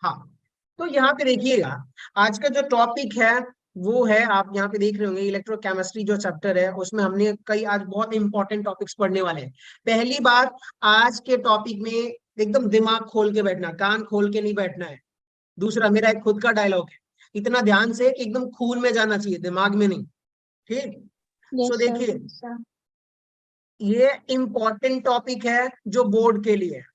हाँ, तो यहाँ पे देखिएगा, आज का जो टॉपिक है वो है, आप यहाँ पे देख रहे होंगे इलेक्ट्रोकेमिस्ट्री जो चैप्टर है, उसमें हमने कई आज बहुत इंपॉर्टेंट टॉपिक्स पढ़ने वाले हैं। पहली बात, आज के टॉपिक में एकदम दिमाग खोल के बैठना, कान खोल के नहीं बैठना है। दूसरा, मेरा एक खुद का डायलॉग है, इतना ध्यान से कि एकदम खून में जाना चाहिए, दिमाग में नहीं। ठीक। सो यस देखिए, सर। ये इंपॉर्टेंट टॉपिक है जो बोर्ड के लिए है।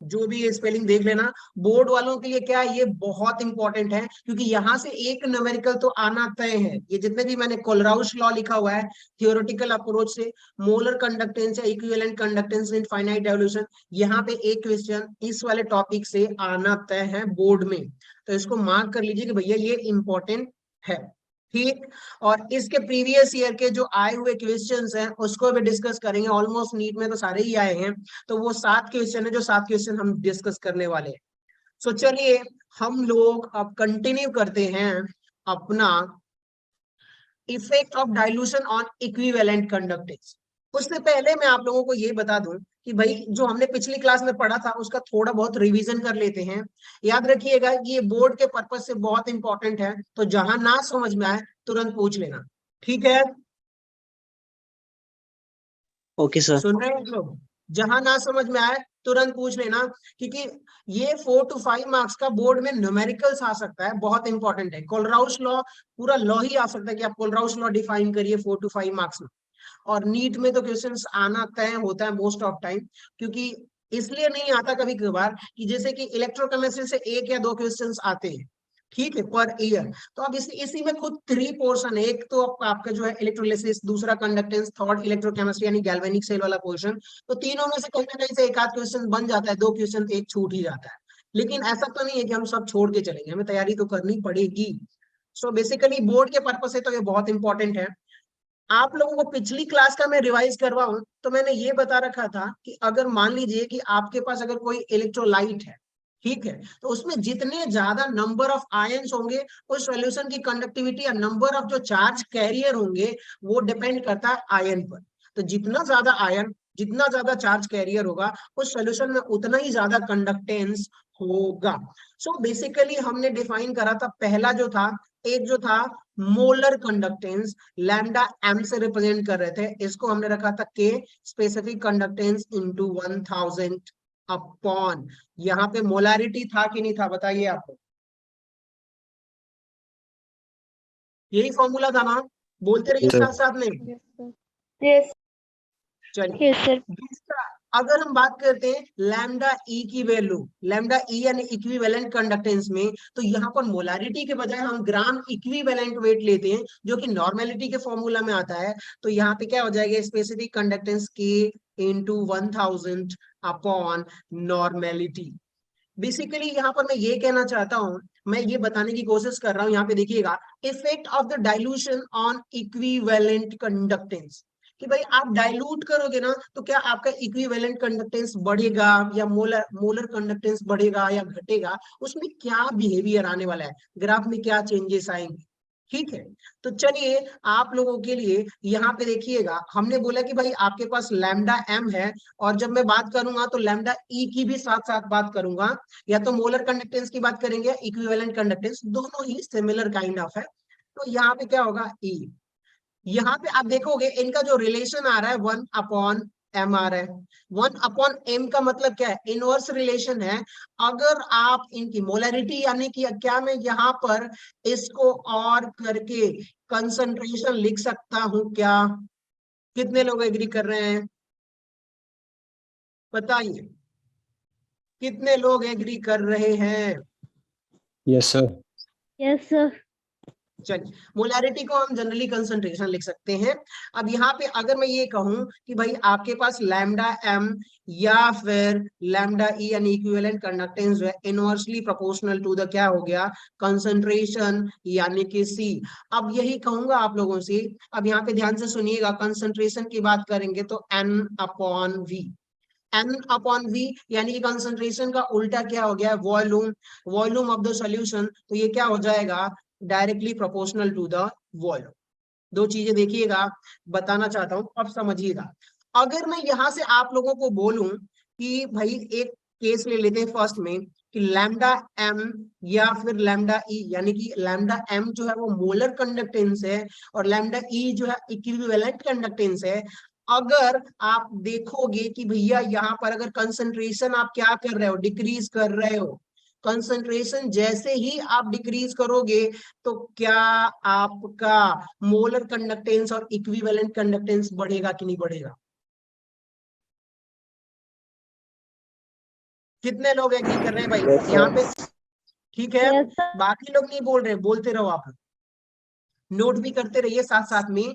जो भी ये स्पेलिंग देख लेना, बोर्ड वालों के लिए क्या है, ये बहुत इंपॉर्टेंट है, क्योंकि यहां से एक न्यूमेरिकल तो आना तय है। ये जितने भी मैंने कोलराउश लॉ लिखा हुआ है, थियोरेटिकल अप्रोच से मोलर कंडक्टेंस या इक्विवेलेंट कंडक्टेंस इन फाइनाइट डाइल्यूशन, यहाँ पे एक क्वेश्चन इस वाले टॉपिक से आना तय है बोर्ड में। तो इसको मार्क कर लीजिए कि भैया ये इंपॉर्टेंट है। ठीक। और इसके प्रीवियस ईयर के जो आए हुए क्वेश्चंस हैं उसको भी डिस्कस करेंगे। ऑलमोस्ट नीट में तो सारे ही आए हैं, तो वो 7 क्वेश्चन है, जो 7 क्वेश्चन हम डिस्कस करने वाले हैं। सो चलिए, हम लोग अब कंटिन्यू करते हैं अपना effect of dilution on equivalent conductance. उससे पहले मैं आप लोगों को ये बता दूं कि भाई जो हमने पिछली क्लास में पढ़ा था उसका थोड़ा बहुत रिवीजन कर लेते हैं। याद रखिएगा कि ये बोर्ड के पर्पज से बहुत इंपॉर्टेंट है, तो जहां ना समझ में आए तुरंत पूछ लेना। ठीक है, ओके सर। सुन रहे हैं लोग? जहां ना समझ में आए तुरंत पूछ लेना, क्योंकि ये 4 to 5 मार्क्स का बोर्ड में न्यूमेरिकल्स आ सकता है, बहुत इंपॉर्टेंट है। कोलराउश लॉ, पूरा लॉ ही आ सकता है कि आप कोलराउश लॉ डिफाइन करिए 4 to 5 मार्क्स में। और नीट में तो क्वेश्चंस आना तय होता है मोस्ट ऑफ टाइम, क्योंकि इसलिए नहीं आता कभी कभार कि जैसे कि इलेक्ट्रोकेमिस्ट्री से 1 या 2 क्वेश्चंस आते हैं, ठीक है, पर ईयर। तो अब इसी में खुद 3 पोर्शन है। एक तो आपका जो है इलेक्ट्रोलिसिस, दूसरा कंडक्टेंस, थर्ड इलेक्ट्रोकेमिस्ट्री यानी गैल्वेनिक सेल वाला पोर्शन। तो तीनों में से कहीं ना कहीं से एक आध क्वेश्चन बन जाता है, 2 क्वेश्चन एक छूट ही जाता है। लेकिन ऐसा तो नहीं है कि हम सब छोड़ के चलेंगे, हमें तैयारी तो करनी पड़ेगी। सो बेसिकली बोर्ड के पर्पज से तो ये बहुत इंपॉर्टेंट है। आप लोगों को पिछली क्लास का मैं रिवाइज करवाऊं तो मैंने ये बता रखा था कि अगर मान लीजिए कि आपके पास अगर कोई इलेक्ट्रोलाइट है, ठीक है, तो उसमें जितने ज्यादा नंबर ऑफ आयंस होंगे उस सॉल्यूशन की कंडक्टिविटी या नंबर ऑफ जो चार्ज कैरियर होंगे वो डिपेंड करता है आयन पर। तो जितना ज्यादा आयन, जितना ज्यादा चार्ज कैरियर होगा उस सॉल्यूशन में उतना ही ज्यादा कंडक्टेंस होगा। सो बेसिकली हमने डिफाइन करा था, पहला जो था, एक जो था मोलर कंडक्टेंस, लैम्डा एम से रिप्रेजेंट कर रहे थे, इसको हमने रखा था के, स्पेसिफिक कंडक्टेंस इनटू 1000 अपॉन, यहाँ पे मोलारिटी था कि नहीं था बताइए आपको? यही फॉर्मूला था ना, बोलते रहिए साथ साथ में। यस चलिए, यस सर। दूसरा, अगर हम बात करते हैं लैम्डा ई की वैल्यू, लैम्डा ई यानी इक्विवेलेंट कंडक्टेंस में, तो यहाँ पर मोलारिटी के बजाय हम ग्राम इक्विवेलेंट वेट लेते हैं, जो कि नॉर्मेलिटी के फॉर्मूला में आता है। तो यहाँ पे क्या हो जाएगा, स्पेसिफिक कंडक्टेंस के इंटू 1000 अपॉन नॉर्मेलिटी। बेसिकली यहाँ पर मैं ये कहना चाहता हूँ, मैं ये बताने की कोशिश कर रहा हूँ, यहाँ पे देखिएगा, effect of the dilution on equivalent conductance, कि भाई आप डाइल्यूट करोगे ना तो क्या आपका इक्विवेलेंट कंडक्टेंस बढ़ेगा या मोलर मोलर कंडक्टेंस बढ़ेगा या घटेगा, उसमें क्या बिहेवियर आने वाला है, ग्राफ में क्या चेंजेस आएंगे। ठीक है, तो चलिए आप लोगों के लिए यहाँ पे देखिएगा, हमने बोला कि भाई आपके पास लैम्डा एम है, और जब मैं बात करूंगा तो लैम्डा ई की भी साथ साथ बात करूंगा, या तो मोलर कंडक्टेंस की बात करेंगे, इक्विवेलेंट कंडक्टेंस, दोनों ही सिमिलर काइंड ऑफ है। तो यहाँ पे क्या होगा, ई। यहाँ पे आप देखोगे इनका जो रिलेशन आ रहा है 1/m आ रहा है। 1/m का मतलब क्या है, इनवर्स रिलेशन है। अगर आप इनकी मोलरिटी यानी कि क्या मैं यहाँ पर इसको और करके कंसंट्रेशन लिख सकता हूं क्या? कितने लोग एग्री कर रहे हैं बताइए, कितने लोग एग्री कर रहे हैं? Yes sir. Yes sir. चलिए, मोलैरिटी को हम जनरली कंसंट्रेशन लिख सकते हैं। अब यहाँ पे अगर मैं ये कहूं कि भाई आपके पास लैम्डा एम या फिर लैम्डा ई यानी इक्विवेलेंट कंडक्टेंस जो है इनवर्सली प्रोपोर्शनल टू द क्या हो गया, कंसंट्रेशन यानी कि सी। अब यही कहूंगा आप लोगों से, अब यहाँ पे ध्यान से सुनिएगा, कंसंट्रेशन की बात करेंगे तो N upon V, N upon V यानी कि कंसंट्रेशन का उल्टा क्या हो गया, volume, volume of the solution. तो ये क्या हो जाएगा, directly proportional to the volume. दो चीजें देखिएगा, बताना चाहता हूं, अब समझिएगा। अगर मैं यहां से आप लोगों को बोलूं कि भाई एक केस ले लेते हैं फर्स्ट में कि लैम्डा एम या फिर लैम्डा ई, यानी कि लैम्डा एम जो है वो मोलर कंडक्टेंस है और लैम्डा ई जो है इक्विवेलेंट कंडक्टेंस है। अगर आप देखोगे कि भैया यहाँ पर अगर कंसंट्रेशन आप क्या कर रहे हो, डिक्रीज कर रहे हो, कंसंट्रेशन जैसे ही आप डिक्रीज करोगे तो क्या आपका मोलर कंडक्टेंस और इक्विवेलेंट कंडक्टेंस बढ़ेगा कि नहीं बढ़ेगा? कितने लोग एग्री कर रहे हैं भाई यहाँ पे? ठीक है, Yes, sir. बाकी लोग नहीं बोल रहे, बोलते रहो आप, नोट भी करते रहिए साथ साथ में।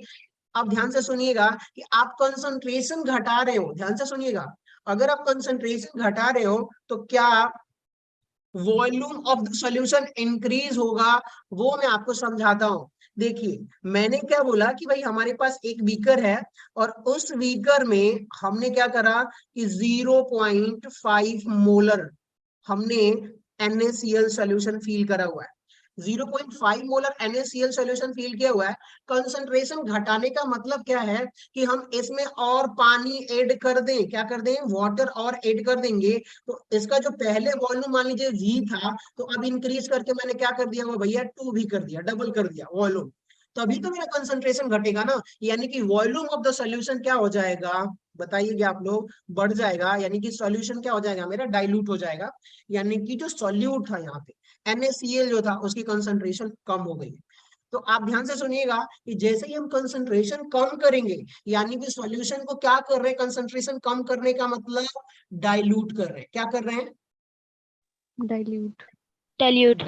अब ध्यान से सुनिएगा कि आप कंसंट्रेशन घटा रहे हो, ध्यान से सुनिएगा, अगर आप कंसंट्रेशन घटा रहे हो तो क्या volume of the solution increase होगा? वो मैं आपको समझाता हूं। देखिए मैंने क्या बोला कि भाई हमारे पास एक बीकर है और उस बीकर में हमने क्या करा कि 0.5 मोलर हमने NaCl सॉल्यूशन फील करा हुआ है। 0.5 मोलर NaCl सॉल्यूशन फील किया हुआ है। कंसंट्रेशन घटाने का मतलब क्या है कि हम इसमें और पानी ऐड कर दें, क्या कर दें, वाटर और ऐड कर देंगे। तो इसका जो पहले वॉल्यूम मान लीजिए V था, तो अब इंक्रीज करके मैंने क्या कर दिया भैया, 2 भी कर दिया, डबल कर दिया वॉल्यूम, तभी तो मेरा कंसंट्रेशन घटेगा ना। यानी कि वॉल्यूम ऑफ द सॉल्यूशन क्या हो जाएगा, बताइए आप लोग, बढ़ जाएगा। यानी कि सॉल्यूशन क्या हो जाएगा मेरा, डाइल्यूट हो जाएगा। यानी कि जो सॉल्यूट था यहाँ पे NaCl जो था उसकी कंसंट्रेशन कम हो गई। तो आप ध्यान से सुनिएगा कि जैसे ही हम कंसंट्रेशन कम करेंगे, यानी कि सॉल्यूशन को क्या कर रहे हैं, कंसंट्रेशन कम करने का मतलब डाइल्यूट कर रहे हैं। क्या कर रहे हैं? Dilute. डाइल्यूट।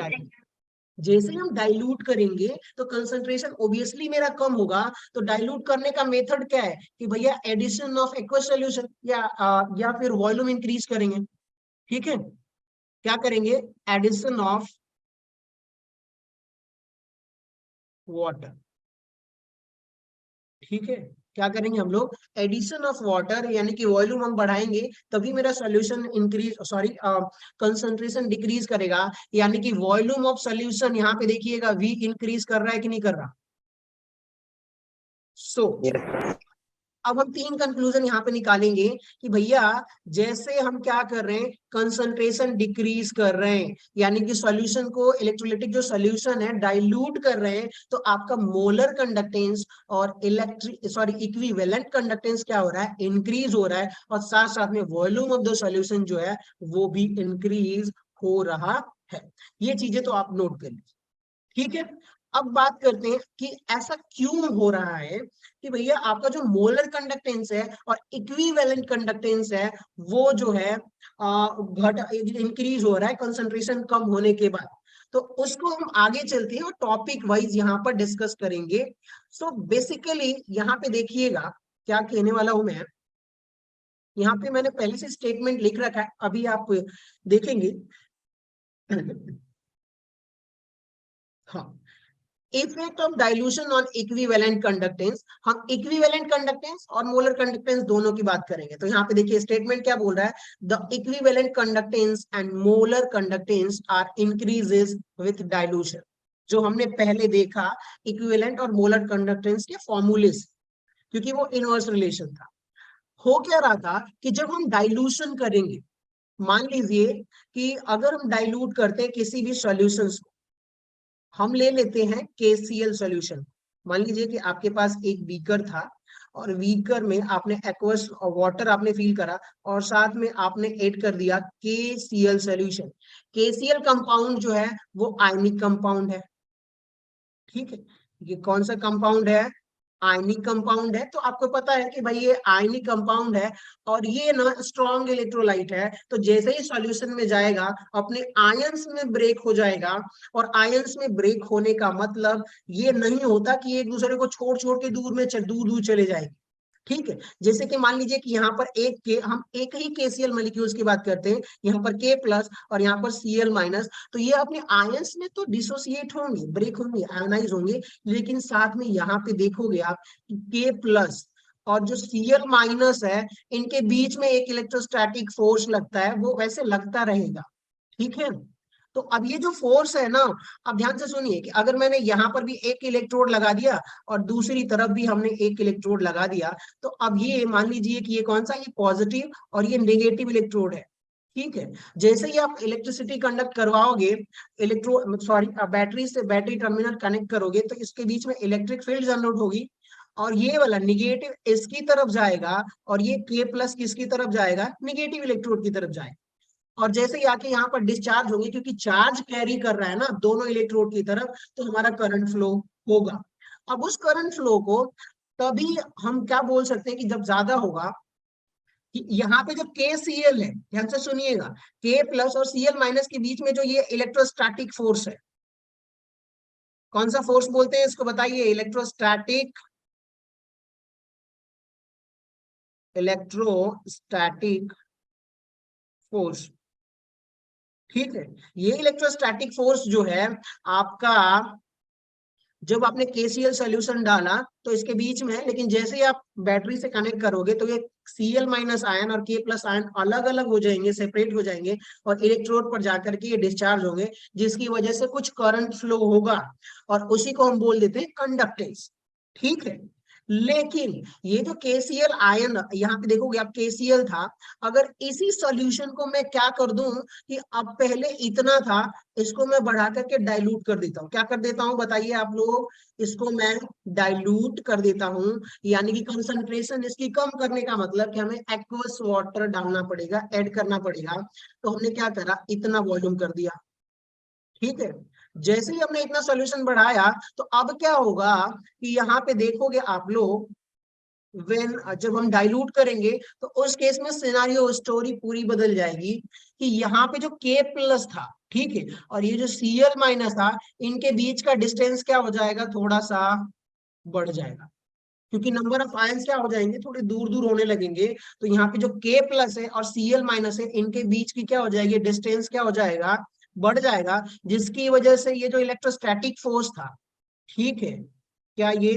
जैसे हम डाइल्यूट करेंगे तो कंसंट्रेशन ऑब्वियसली मेरा कम होगा। तो डाइल्यूट करने का मेथड क्या है कि भैया एडिशन ऑफ एक्वस सॉल्यूशन या फिर वॉल्यूम इंक्रीज करेंगे। ठीक है, क्या करेंगे, एडिशन ऑफ वाटर। ठीक है, क्या करेंगे हम लोग, एडिशन ऑफ वाटर, यानी कि वॉल्यूम हम बढ़ाएंगे तभी मेरा solution increase, sorry concentration decrease करेगा। यानी कि वॉल्यूम ऑफ सॉल्यूशन यहाँ पे देखिएगा V इंक्रीज कर रहा है कि नहीं कर रहा? अब हम 3 कंक्लूजन यहाँ पे निकालेंगे कि भैया जैसे हम क्या कर रहे हैं, कंसंट्रेशन डिक्रीज कर रहे हैं, यानी कि सॉल्यूशन को, इलेक्ट्रोलाइटिक जो सॉल्यूशन है डाइल्यूट कर रहे हैं, तो आपका मोलर कंडक्टेंस और इक्विवेलेंट कंडक्टेंस क्या हो रहा है, इंक्रीज हो रहा है। और साथ साथ में वॉल्यूम ऑफ द सॉल्यूशन जो है वो भी इंक्रीज हो रहा है। ये चीजें तो आप नोट कर लीजिए। ठीक है, अब बात करते हैं कि ऐसा क्यों हो रहा है कि भैया आपका जो मोलर कंडक्टेंस है और इक्विवेलेंट कंडक्टेंस है वो जो है इंक्रीज हो रहा है कंसंट्रेशन कम होने के बाद। तो उसको हम आगे चलते हैं और टॉपिक वाइज यहाँ पर डिस्कस करेंगे। सो बेसिकली यहाँ पे देखिएगा क्या कहने वाला हूं मैं। यहाँ पे मैंने पहले से स्टेटमेंट लिख रखा है, अभी आप देखेंगे। हाँ, effect of dilution on equivalent conductance, हम इक्विवेलेंट कंडक्टेंस और मोलर कंडक्टेंस दोनों की बात करेंगे। तो यहाँ पे देखिए स्टेटमेंट क्या बोल रहा है, the equivalent conductance and molar conductance are increases with dilution. जो हमने पहले देखा इक्विवेलेंट और मोलर कंडक्टेंस के फॉर्मूले से, क्योंकि वो इनवर्स रिलेशन था। हो क्या रहा था कि जब हम डाइल्यूशन करेंगे, मान लीजिए कि अगर हम डाइल्यूट करते हैं किसी भी सॉल्यूशन को, हम ले लेते हैं KCl सॉल्यूशन। मान लीजिए कि आपके पास एक बीकर था और बीकर में आपने एक्वस वाटर आपने फिल करा और साथ में आपने ऐड कर दिया KCl सॉल्यूशन। KCl कंपाउंड जो है वो आयनिक कंपाउंड है। ठीक है, ये कौन सा कंपाउंड है, आयनिक कंपाउंड है। तो आपको पता है कि भाई ये आयनिक कंपाउंड है और ये ना स्ट्रॉन्ग इलेक्ट्रोलाइट है। तो जैसे ही सॉल्यूशन में जाएगा अपने आयंस में ब्रेक हो जाएगा। और आयंस में ब्रेक होने का मतलब ये नहीं होता कि एक दूसरे को छोड़ छोड़ के दूर में दूर दूर चले जाएंगे। ठीक है, जैसे कि मान लीजिए कि यहाँ पर हम एक ही KCl मॉलिक्यूल्स की बात करते हैं, यहाँ पर K प्लस और यहाँ पर Cl माइनस। तो ये अपने आयंस में तो डिसोसिएट होंगे, ब्रेक होंगे, आयनाइज होंगे, लेकिन साथ में यहाँ पे देखोगे आप K प्लस और जो Cl माइनस है इनके बीच में एक इलेक्ट्रोस्टैटिक फोर्स लगता है, वो वैसे लगता रहेगा। ठीक है, तो अब ये जो फोर्स है ना, अब ध्यान से सुनिए कि अगर मैंने यहाँ पर भी एक इलेक्ट्रोड लगा दिया और दूसरी तरफ भी हमने एक इलेक्ट्रोड लगा दिया, तो अब ये मान लीजिए कि ये कौन सा, ये पॉजिटिव और ये नेगेटिव इलेक्ट्रोड है। ठीक है। जैसे ही आप इलेक्ट्रिसिटी कंडक्ट करवाओगे, बैटरी से बैटरी टर्मिनल कनेक्ट करोगे, तो इसके बीच में इलेक्ट्रिक फील्ड जनरेट होगी, और ये वाला निगेटिव इसकी तरफ जाएगा, और ये के प्लस किसकी तरफ जाएगा, निगेटिव इलेक्ट्रोड की तरफ जाएगा। और जैसे ही आके यहाँ पर डिस्चार्ज होंगे, क्योंकि चार्ज कैरी कर रहा है ना दोनों इलेक्ट्रोड की तरफ, तो हमारा करंट फ्लो होगा। अब उस करंट फ्लो को तभी हम क्या बोल सकते हैं कि जब ज्यादा होगा, कि यहाँ पे जो के सी एल है, ध्यान से सुनिएगा, के प्लस और सी एल माइनस के बीच में जो ये इलेक्ट्रोस्टैटिक फोर्स है, कौन सा फोर्स बोलते हैं इसको बताइए, इलेक्ट्रोस्टैटिक फोर्स। ठीक है। ये इलेक्ट्रोस्टैटिक फोर्स जो है आपका, जब आपने केसीएल सोल्यूशन डाला तो इसके बीच में है, लेकिन जैसे ही आप बैटरी से कनेक्ट करोगे तो ये Cl माइनस आयन और K प्लस आयन अलग अलग हो जाएंगे, सेपरेट हो जाएंगे, और इलेक्ट्रोड पर जाकर के ये डिस्चार्ज होंगे, जिसकी वजह से कुछ करंट फ्लो होगा, और उसी को हम बोल देते हैं कंडक्टेंस। ठीक है। लेकिन ये जो KCl आयन, यहाँ पे देखोगे आप KCl था, अगर इसी सॉल्यूशन को मैं क्या कर दूं कि अब पहले इतना था, इसको मैं बढ़ा करके डाइल्यूट कर देता हूँ। क्या कर देता हूँ बताइए आप लोग, इसको मैं डाइल्यूट कर देता हूँ, यानी कि कंसंट्रेशन इसकी कम करने का मतलब कि हमें एक्वस वाटर डालना पड़ेगा, ऐड करना पड़ेगा। तो हमने क्या करा, इतना वॉल्यूम कर दिया। ठीक है। जैसे ही हमने इतना सॉल्यूशन बढ़ाया, तो अब क्या होगा कि यहाँ पे देखोगे आप लोग, वेन जब हम डाइल्यूट करेंगे तो उस केस में सिनारियो स्टोरी पूरी बदल जाएगी, कि यहाँ पे जो K प्लस था, ठीक है, और ये जो Cl माइनस था, इनके बीच का डिस्टेंस क्या हो जाएगा, थोड़ा सा बढ़ जाएगा, क्योंकि नंबर ऑफ आयंस क्या हो जाएंगे, थोड़े दूर दूर होने लगेंगे। तो यहाँ पे जो K प्लस है और Cl माइनस है, इनके बीच की क्या हो जाएगी, डिस्टेंस क्या हो जाएगा, बढ़ जाएगा, जिसकी वजह से ये जो इलेक्ट्रोस्टैटिक फोर्स था, ठीक है, क्या ये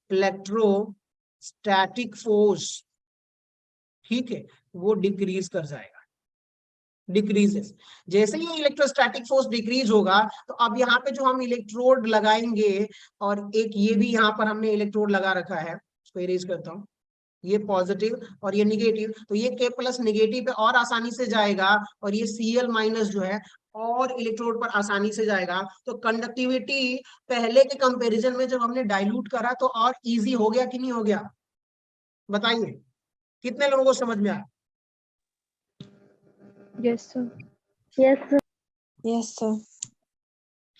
इलेक्ट्रोस्टैटिक फोर्स, ठीक है, वो डिक्रीज कर जाएगा, डिक्रीजेस। जैसे ही इलेक्ट्रोस्टैटिक फोर्स डिक्रीज होगा, तो अब यहाँ पे जो हम इलेक्ट्रोड लगाएंगे, और एक ये भी यहाँ पर हमने इलेक्ट्रोड लगा रखा है, इसको इरेज करता हूँ, ये पॉजिटिव और ये निगेटिव, तो ये K प्लस निगेटिव पे और आसानी से जाएगा, और ये Cl माइनस जो है और इलेक्ट्रोड पर आसानी से जाएगा। तो कंडक्टिविटी पहले के कंपैरिजन में जब हमने डाइल्यूट करा तो और इजी हो गया कि नहीं हो गया, बताइए कितने लोगों को समझ में आया। Yes, sir. Yes, sir. Yes, sir.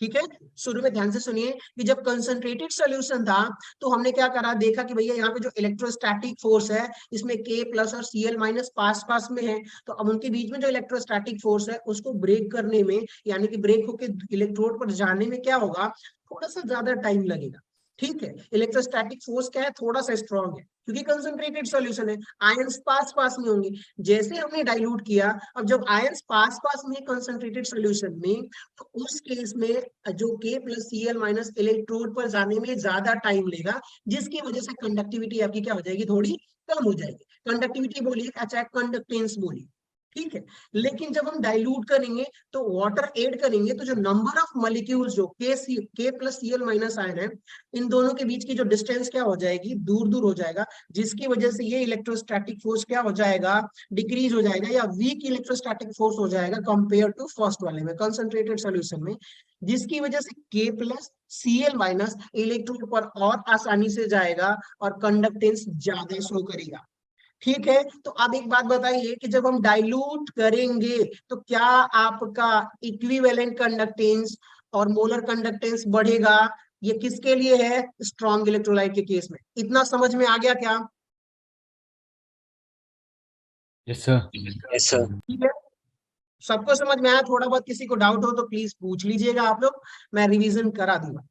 ठीक है। शुरू में ध्यान से सुनिए कि जब कंसंट्रेटेड सॉल्यूशन था, तो हमने क्या करा, देखा कि भैया यहाँ पे जो इलेक्ट्रोस्टैटिक फोर्स है, इसमें K प्लस और Cl माइनस पास पास में है, तो अब उनके बीच में जो इलेक्ट्रोस्टैटिक फोर्स है उसको ब्रेक करने में, यानी कि ब्रेक होकर इलेक्ट्रोड पर जाने में क्या होगा, थोड़ा सा ज्यादा टाइम लगेगा। ठीक है। इलेक्ट्रोस्टैटिक फोर्स क्या है, थोड़ा सा स्ट्रॉन्ग है, क्योंकि कंसंट्रेटेड सॉल्यूशन है, आयंस पास पास में होंगे। जैसे हमने डाइल्यूट किया, अब जब आयंस पास पास में कंसंट्रेटेड सॉल्यूशन में, तो उस केस में जो K plus Cl minus electrode पर जाने में ज्यादा टाइम लेगा, जिसकी वजह से कंडक्टिविटी आपकी क्या हो जाएगी, थोड़ी कम हो जाएगी। कंडक्टिविटी बोलिए, अच्छा कंडक्टेंस बोलिए, ठीक है। लेकिन जब हम डाइल्यूट करेंगे तो वाटर ऐड करेंगे, तो जो नंबर ऑफ मॉलिक्यूल्स जो K plus Cl minus ion है, इन दोनों के बीच की जो डिस्टेंस क्या हो जाएगी, दूर दूर हो जाएगा, जिसकी वजह से ये इलेक्ट्रोस्टैटिक फोर्स क्या हो जाएगा, डिक्रीज हो जाएगा, या वीक इलेक्ट्रोस्टैटिक फोर्स हो जाएगा कंपेयर टू फर्स्ट वाले में, कंसंट्रेटेड सॉल्यूशन में, जिसकी वजह से K plus Cl minus electrode पर और आसानी से जाएगा और कंडक्टेंस ज्यादा शो करेगा। ठीक है। तो अब एक बात बताइए कि जब हम डाइल्यूट करेंगे तो क्या आपका इक्विवेलेंट कंडक्टेंस और मोलर कंडक्टेंस बढ़ेगा, ये किसके लिए है, स्ट्रॉन्ग इलेक्ट्रोलाइट के केस में। इतना समझ में आ गया क्या। Yes sir. Yes sir. ठीक है, सबको समझ में आया, थोड़ा बहुत किसी को डाउट हो तो प्लीज पूछ लीजिएगा आप लोग, मैं रिवीजन करा दूंगा।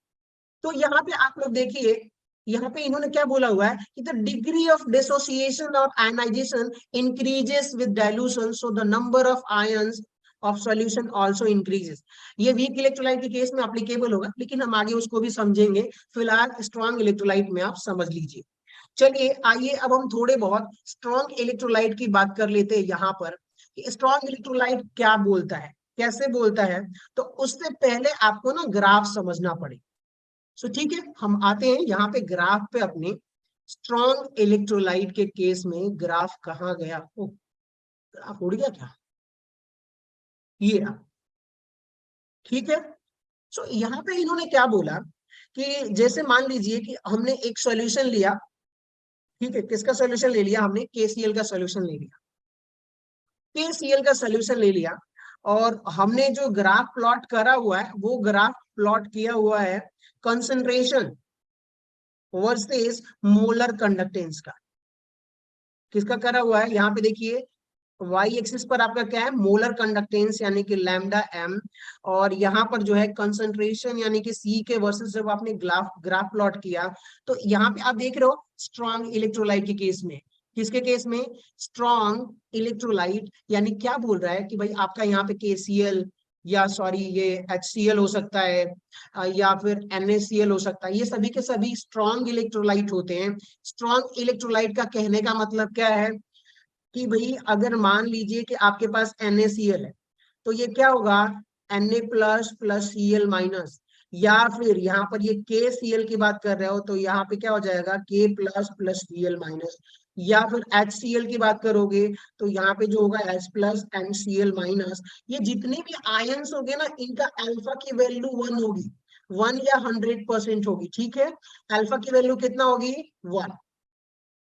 तो यहाँ पे आप लोग देखिए, यहाँ पे इन्होंने क्या बोला हुआ है कि द डिग्री ऑफ डिसोसिएशन और ionization increases with dilution, so the number of ions of solution also increases. ये वीक इलेक्ट्रोलाइट के केस में एप्लीकेबल होगा, लेकिन हम आगे उसको भी समझेंगे, फिलहाल स्ट्रॉन्ग इलेक्ट्रोलाइट में आप समझ लीजिए। चलिए आइए अब हम थोड़े बहुत स्ट्रॉन्ग इलेक्ट्रोलाइट की बात कर लेते हैं यहाँ पर, कि स्ट्रॉन्ग इलेक्ट्रोलाइट क्या बोलता है, कैसे बोलता है। तो उससे पहले आपको ना ग्राफ समझना पड़ेगा। सो ठीक है, हम आते हैं यहाँ पे ग्राफ पे अपने। स्ट्रॉन्ग इलेक्ट्रोलाइट के केस में ग्राफ कहाँ गया, ग्राफ उड़ गया क्या, ये रहा, ठीक है। सो यहाँ पे इन्होंने क्या बोला कि जैसे मान लीजिए कि हमने एक सॉल्यूशन लिया, ठीक है, किसका सॉल्यूशन ले लिया हमने, KCl का सॉल्यूशन ले लिया, KCl का सॉल्यूशन ले लिया, और हमने जो ग्राफ प्लॉट करा हुआ है वो ग्राफ प्लॉट किया हुआ है कंसंट्रेशन वर्सेस मोलर कंडक्टेंस का। किसका करा हुआ है, यहाँ पे देखिए वाई एक्सिस पर आपका क्या है, मोलर कंडक्टेंस यानी कि लैम्डा एम, और यहाँ पर जो है कंसंट्रेशन यानी कि सी के वर्सेस जब आपने ग्राफ प्लॉट किया तो यहाँ पे आप देख रहे हो स्ट्रॉन्ग इलेक्ट्रोलाइट के केस में, किसके केस में, स्ट्रॉन्ग इलेक्ट्रोलाइट, यानी क्या बोल रहा है कि भाई आपका यहाँ पे KCl या सॉरी ये HCl हो सकता है या फिर NaCl हो सकता है, ये सभी के सभी स्ट्रॉन्ग इलेक्ट्रोलाइट होते हैं। स्ट्रॉन्ग इलेक्ट्रोलाइट का कहने का मतलब क्या है कि भाई अगर मान लीजिए कि आपके पास NaCl है तो ये क्या होगा, Na plus plus Cl minus, या फिर यहाँ पर ये KCl की बात कर रहे हो तो यहाँ पे क्या हो जाएगा K plus plus Cl minus, या फिर HCl की बात करोगे तो यहाँ पे जो होगा H प्लस NCl माइनस। ये जितने भी आयंस होंगे ना इनका अल्फा की वैल्यू 1 होगी, 1 या 100% होगी, ठीक है। अल्फा की वैल्यू कितना होगी, 1,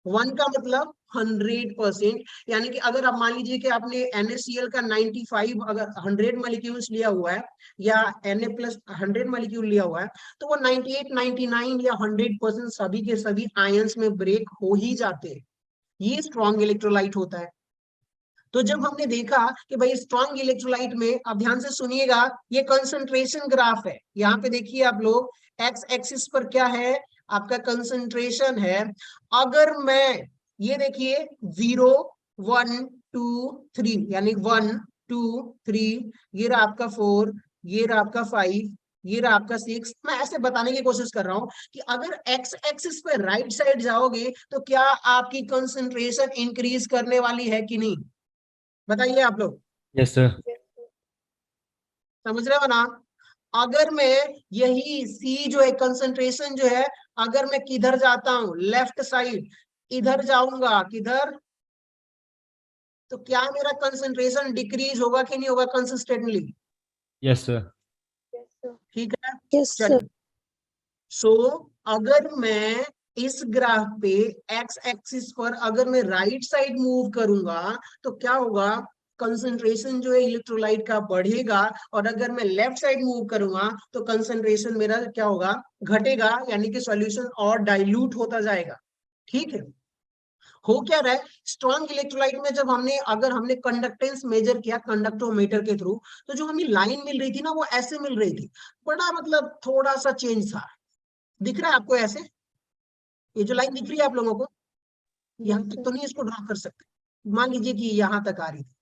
1 का मतलब 100%, यानी कि अगर आप मान लीजिए कि आपने NaCl का 95 अगर 100 मॉलिक्यूल्स लिया हुआ है या Na प्लस 100 मॉलिक्यूल लिया हुआ है तो वो 98, 99 या 100% सभी के सभी आयंस में ब्रेक हो ही जाते हैं। ये स्ट्रॉन्ग इलेक्ट्रोलाइट होता है। तो जब हमने देखा कि भाई स्ट्रॉन्ग इलेक्ट्रोलाइट में, अब ध्यान से सुनिएगा, ये कंसंट्रेशन ग्राफ है, यहाँ पे देखिए आप लोग एक्स एक्सिस पर क्या है, आपका कंसंट्रेशन है। अगर मैं ये देखिए 0 1 2 3 यानी 1 2 3, ये रहा आपका 4, ये रहा आपका 5, ये रहा आपका 6, मैं ऐसे बताने की कोशिश कर रहा हूं कि अगर एक्स एक्सिस पे राइट साइड जाओगे तो क्या आपकी कंसंट्रेशन इंक्रीज करने वाली है कि नहीं, बताइए आप लोग, Yes, sir. समझ रहे हो ना। अगर मैं यही सी जो है कंसंट्रेशन जो है, अगर मैं किधर जाता हूं, लेफ्ट साइड इधर जाऊंगा किधर, तो क्या मेरा कंसंट्रेशन डिक्रीज होगा कि नहीं होगा कंसिस्टेंटली, Yes, sir. ठीक है। Yes, sir. चलिए, सो अगर मैं इस ग्राफ पे एक्स एक्सिस पर अगर मैं राइट साइड मूव करूंगा तो क्या होगा, कंसंट्रेशन जो है इलेक्ट्रोलाइट का बढ़ेगा, और अगर मैं लेफ्ट साइड मूव करूंगा तो कंसंट्रेशन मेरा क्या होगा, घटेगा, यानी कि सॉल्यूशन और डाइल्यूट होता जाएगा, ठीक है। हो क्या रहा है, स्ट्रॉन्ग इलेक्ट्रोलाइट में जब अगर हमने कंडक्टेंस मेजर किया कंडक्टोमीटर के थ्रू, तो जो हमें लाइन मिल रही थी ना वो ऐसे मिल रही थी, बड़ा मतलब थोड़ा सा चेंज था, दिख रहा है आपको ऐसे, ये जो लाइन दिख रही है आप लोगों को, यहाँ तक तो नहीं इसको ड्रॉ कर सकते, मान लीजिए कि यहाँ तक आ रही थी,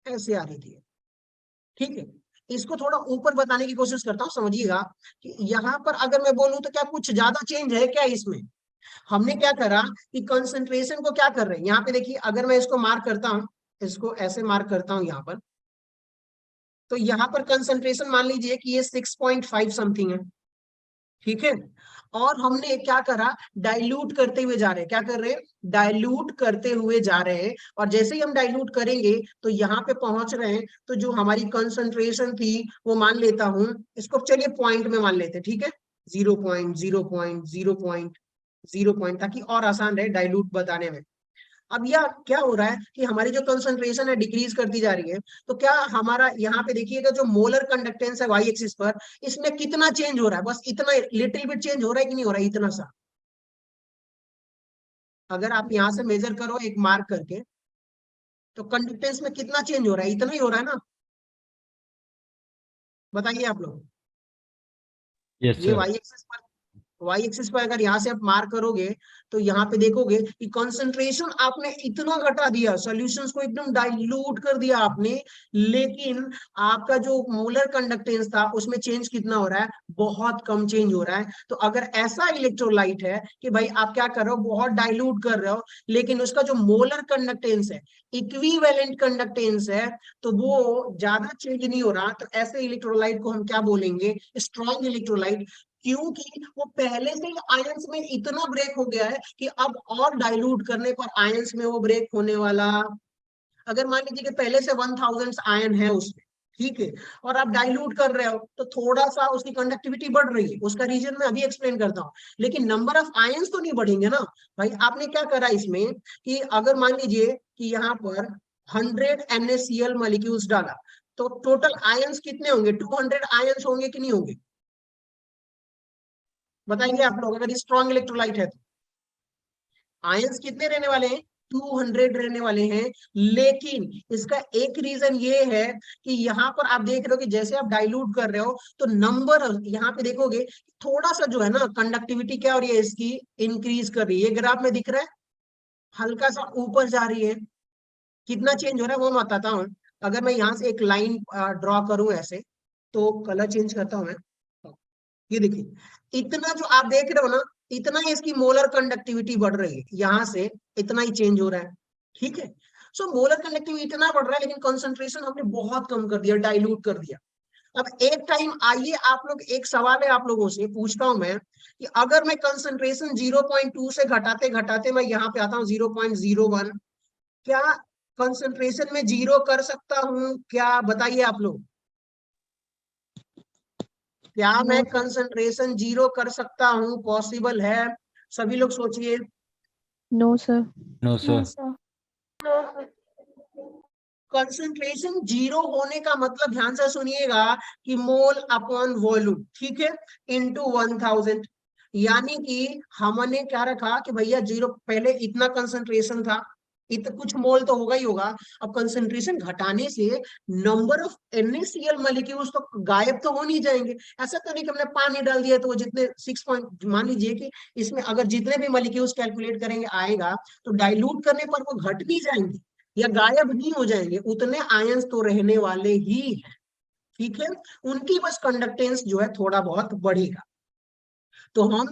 ऐसे आ रही थी, ठीक है। इसको थोड़ा ऊपर बताने की कोशिश करता हूँ, समझिएगा कि यहाँ पर अगर मैं बोलूँ तो क्या कुछ ज्यादा चेंज है क्या इसमें। हमने क्या करा कि कंसंट्रेशन को क्या कर रहे हैं, यहाँ पे देखिए अगर मैं इसको मार्क करता हूँ, इसको ऐसे मार्क करता हूँ यहाँ पर, तो यहाँ पर कंसंट्रेशन मान लीजिए कि ये 6.5 समथिंग है, ठीक है। और हमने क्या करा, डाइल्यूट करते हुए जा रहे हैं, क्या कर रहे हैं, डाइल्यूट करते हुए जा रहे हैं, और जैसे ही हम डाइल्यूट करेंगे तो यहाँ पे पहुंच रहे हैं, तो जो हमारी कंसंट्रेशन थी वो मान लेता हूं, इसको चलिए पॉइंट में मान लेते हैं, ठीक है, 0.0.0.0, ताकि और आसान रहे डाइल्यूट बताने में। अब यह क्या हो रहा है कि हमारी जो कंसंट्रेशन है डिक्रीज करती जा रही है, तो क्या हमारा यहाँ पे देखिएगा जो मोलर कंडक्टेंस है वाई एक्सिस पर, इसमें कितना चेंज हो रहा है, बस इतना लिटिल बिट चेंज हो रहा है कि नहीं हो रहा है, इतना सा, अगर आप यहाँ से मेजर करो एक मार्क करके तो कंडक्टेंस में कितना चेंज हो रहा है, इतना ही हो रहा है ना, बताइए आप लोग। Yes, ये sir. वाई एक्सिस पर अगर यहाँ से आप मार्क करोगे तो यहाँ पे देखोगे कि कंसंट्रेशन आपने इतना घटा दिया, सॉल्यूशंस को एकदम डाइल्यूट कर दिया आपने, लेकिन आपका जो मोलर कंडक्टेंस था उसमें चेंज कितना हो रहा है, बहुत कम चेंज हो रहा है। तो अगर ऐसा इलेक्ट्रोलाइट है कि भाई आप क्या कर रहे हो, बहुत डाइल्यूट कर रहे हो, लेकिन उसका जो मोलर कंडक्टेंस है, इक्विवेलेंट कंडक्टेंस है, तो वो ज्यादा चेंज नहीं हो रहा, तो ऐसे इलेक्ट्रोलाइट को हम क्या बोलेंगे, स्ट्रॉन्ग इलेक्ट्रोलाइट, क्योंकि वो पहले से ही आयंस में इतना ब्रेक हो गया है कि अब और डाइल्यूट करने पर आयंस में वो ब्रेक होने वाला अगर मान लीजिए कि पहले से 1000 आयन है उसमें, ठीक है, और आप डाइल्यूट कर रहे हो तो थोड़ा सा उसकी कंडक्टिविटी बढ़ रही है, उसका रीजन मैं अभी एक्सप्लेन करता हूँ, लेकिन नंबर ऑफ आयंस तो नहीं बढ़ेंगे ना भाई। आपने क्या करा इसमें कि अगर मान लीजिए कि यहाँ पर 100 NaCl मॉलिक्यूल्स डाला, तो टोटल आयंस कितने होंगे? 200 आयंस होंगे कि नहीं होंगे? बताएंगे आप लोग, अगर स्ट्रॉन्ग इलेक्ट्रोलाइट है तो आयंस कितने रहने वाले हैं? 200 रहने वाले हैं। लेकिन इसका एक रीजन ये है कि यहाँ पर आप देख रहे हो कि जैसे आप डाइल्यूट कर रहे हो तो नंबर, यहाँ पे देखोगे थोड़ा सा जो है ना कंडक्टिविटी क्या हो रही है इसकी, इंक्रीज कर रही है। ग्राफ में दिख रहा है, हल्का सा ऊपर जा रही है। कितना चेंज हो रहा है वो मैं बताता हूँ। अगर मैं यहाँ से एक लाइन ड्रॉ करूं ऐसे, तो कलर चेंज करता हूं मैं, ये देखिए इतना जो आप देख रहे हो ना, इतना ही इसकी मोलर कंडक्टिविटी बढ़ रही है, यहां से इतना ही चेंज हो रहा है, ठीक है। सो मोलर कंडक्टिविटी इतना बढ़ रहा है, लेकिन कंसंट्रेशन हमने बहुत कम कर दिया, डाइल्यूट कर दिया। अब एक टाइम आइए आप लोग, एक सवाल है आप लोगों से पूछता हूं मैं कि अगर मैं कंसंट्रेशन 0.2 से घटाते घटाते मैं यहाँ पे आता हूँ 0.01, क्या कंसंट्रेशन में जीरो कर सकता हूं? क्या बताइए आप लोग, क्या मैं कंसंट्रेशन जीरो कर सकता हूं? पॉसिबल है? सभी लोग सोचिए। No sir. No, sir. Concentration zero होने का मतलब, ध्यान से सुनिएगा, कि मोल अपॉन वॉल्यूम, ठीक है, इनटू 1000। यानी कि हमने क्या रखा कि भैया जीरो, पहले इतना कंसंट्रेशन था, कुछ मोल तो होगा ही होगा। अब कंसंट्रेशन घटाने से नंबर ऑफ NaCl मॉलिक्यूल्स तो गायब तो हो नहीं जाएंगे। ऐसा तो नहीं कि हमने पानी डाल दिया तो वो जितने 6 पॉइंट, मान लीजिए कि इसमें अगर जितने भी मॉलिक्यूल्स कैलकुलेट करेंगे आएगा, तो डाइल्यूट करने पर वो घट नहीं जाएंगे या गायब नहीं हो जाएंगे, उतने आयंस तो रहने वाले ही हैं, ठीक है। उनकी बस कंडक्टेंस जो है थोड़ा बहुत बढ़ेगा। तो हम